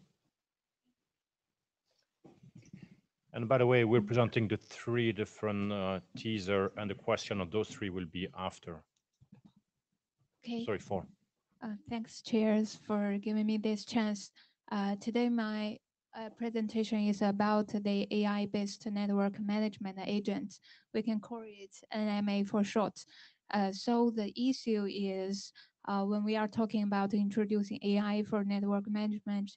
And by the way, we're presenting the 3 different teaser, and the question of those 3 will be after. Okay. Sorry, 4. Thanks, chairs, for giving me this chance. Today, my presentation is about the AI-based network management agent. We can call it NMA for short. So the issue is when we are talking about introducing AI for network management,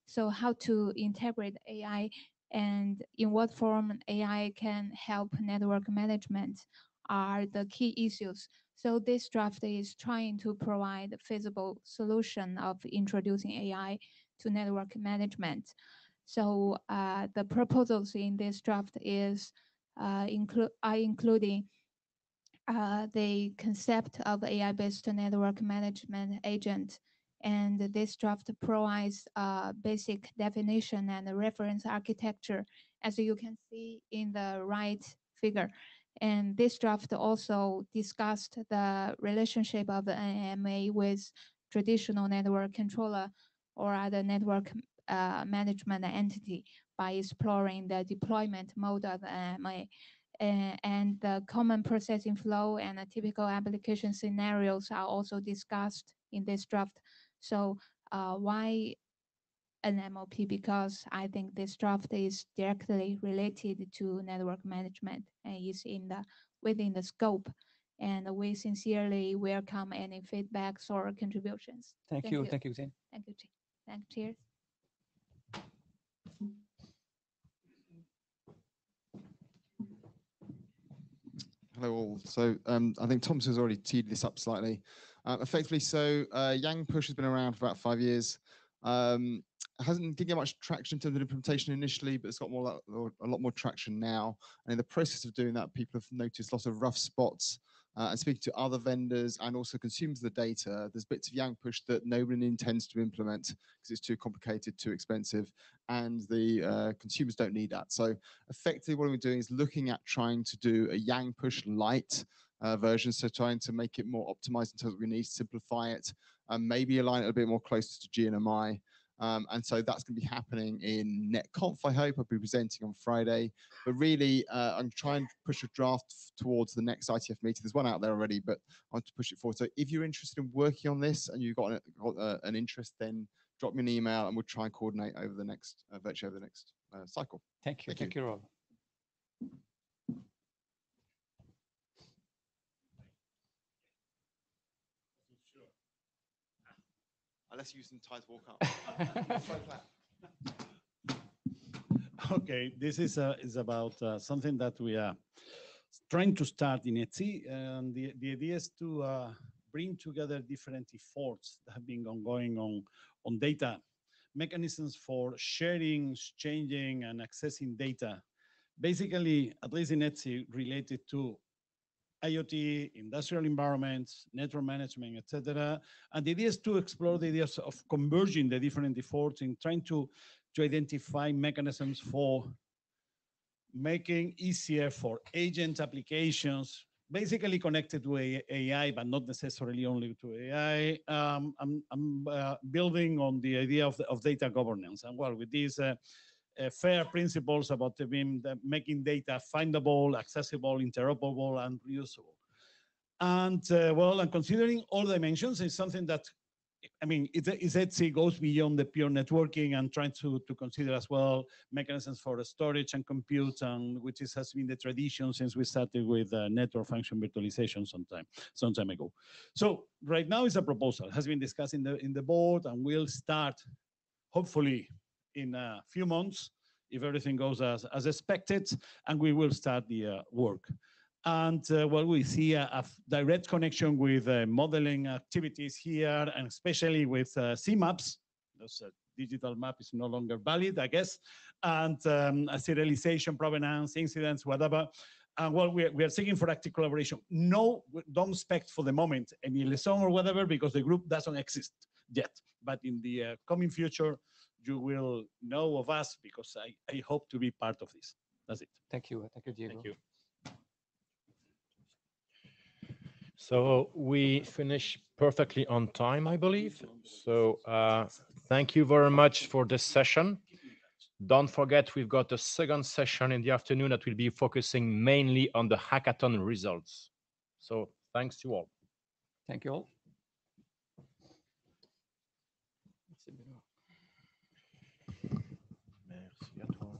so how to integrate AI and in what form AI can help network management are the key issues. So this draft is trying to provide a feasible solution of introducing AI to network management. So the proposals in this draft is including the concept of AI-based network management agent. And this draft provides a basic definition and a reference architecture, as you can see in the right figure. And this draft also discussed the relationship of the NMA with traditional network controller or other network management entity by exploring the deployment mode of the NMA. And the common processing flow and the typical application scenarios are also discussed in this draft. So why NMOP? Because I think this draft is directly related to network management and is within the scope. And we sincerely welcome any feedbacks or contributions. Thank you. Thank you, Zane. Thank you. Thank you, Chair. Hello all. So I think Thomas has already teed this up slightly. Effectively, so Yang Push has been around for about 5 years. Didn't get much traction in terms of implementation initially, but it's got a lot more traction now. And in the process of doing that, people have noticed lots of rough spots. And speaking to other vendors and also consumers of the data, there's bits of Yang Push that nobody intends to implement because it's too complicated, too expensive, and the consumers don't need that. So effectively what we're doing is looking at trying to do a Yang Push Lite version, so trying to make it more optimized in terms of what we need, simplify it, and maybe align it a bit more closer to GNMI. And so that's going to be happening in NetConf, I hope. I'll be presenting on Friday. But really, I'm trying to push a draft towards the next IETF meeting. There's one out there already, but I want to push it forward. So if you're interested in working on this and you've got an interest, then drop me an email and we'll try and coordinate over the next, virtually over the next cycle. Thank you. Thank you, Rob. Let's use some time to walk up. Okay, this is about something that we are trying to start in ETSI, and the idea is to bring together different efforts that have been ongoing on data mechanisms for sharing, exchanging, and accessing data. Basically, at least in ETSI, related to IoT, industrial environments, network management, etc. And the idea is to explore the ideas of converging the different efforts in trying to identify mechanisms for making easier for agent applications, basically connected to AI, but not necessarily only to AI. I'm building on the idea of data governance. And well, with these fair principles about making data findable, accessible, interoperable, and reusable. And well, and considering all dimensions is something that, I mean, ETSI goes beyond the pure networking and trying to consider as well mechanisms for storage and compute, and which has been the tradition since we started with network function virtualization some time ago. So right now is a proposal, it has been discussed in the board, and we'll start hopefully in a few months if everything goes as expected, and we will start the work. And well, we see a direct connection with modeling activities here, and especially with CMAPs. Those digital map is no longer valid, I guess, and serialization, provenance, incidents, whatever. And well, we are seeking for active collaboration. No, don't expect for the moment any lesson or whatever, because the group doesn't exist yet. But in the coming future, you will know of us, because I hope to be part of this. That's it. Thank you. Thank you, Diego. Thank you. So we finish perfectly on time, I believe. So thank you very much for this session. Don't forget, we've got a second session in the afternoon that will be focusing mainly on the hackathon results. So thanks to all. Thank you all. Merci à toi.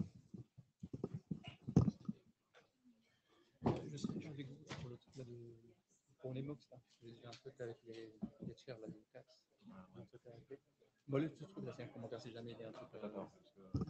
Je suis avec vous pour le truc là pour les MOOCs là. J'ai un truc avec les chairs là, les taxes. Un truc avec eux. Bon, le truc là, c'est un commentaire si jamais il y a un truc. Si jamais il y a un truc.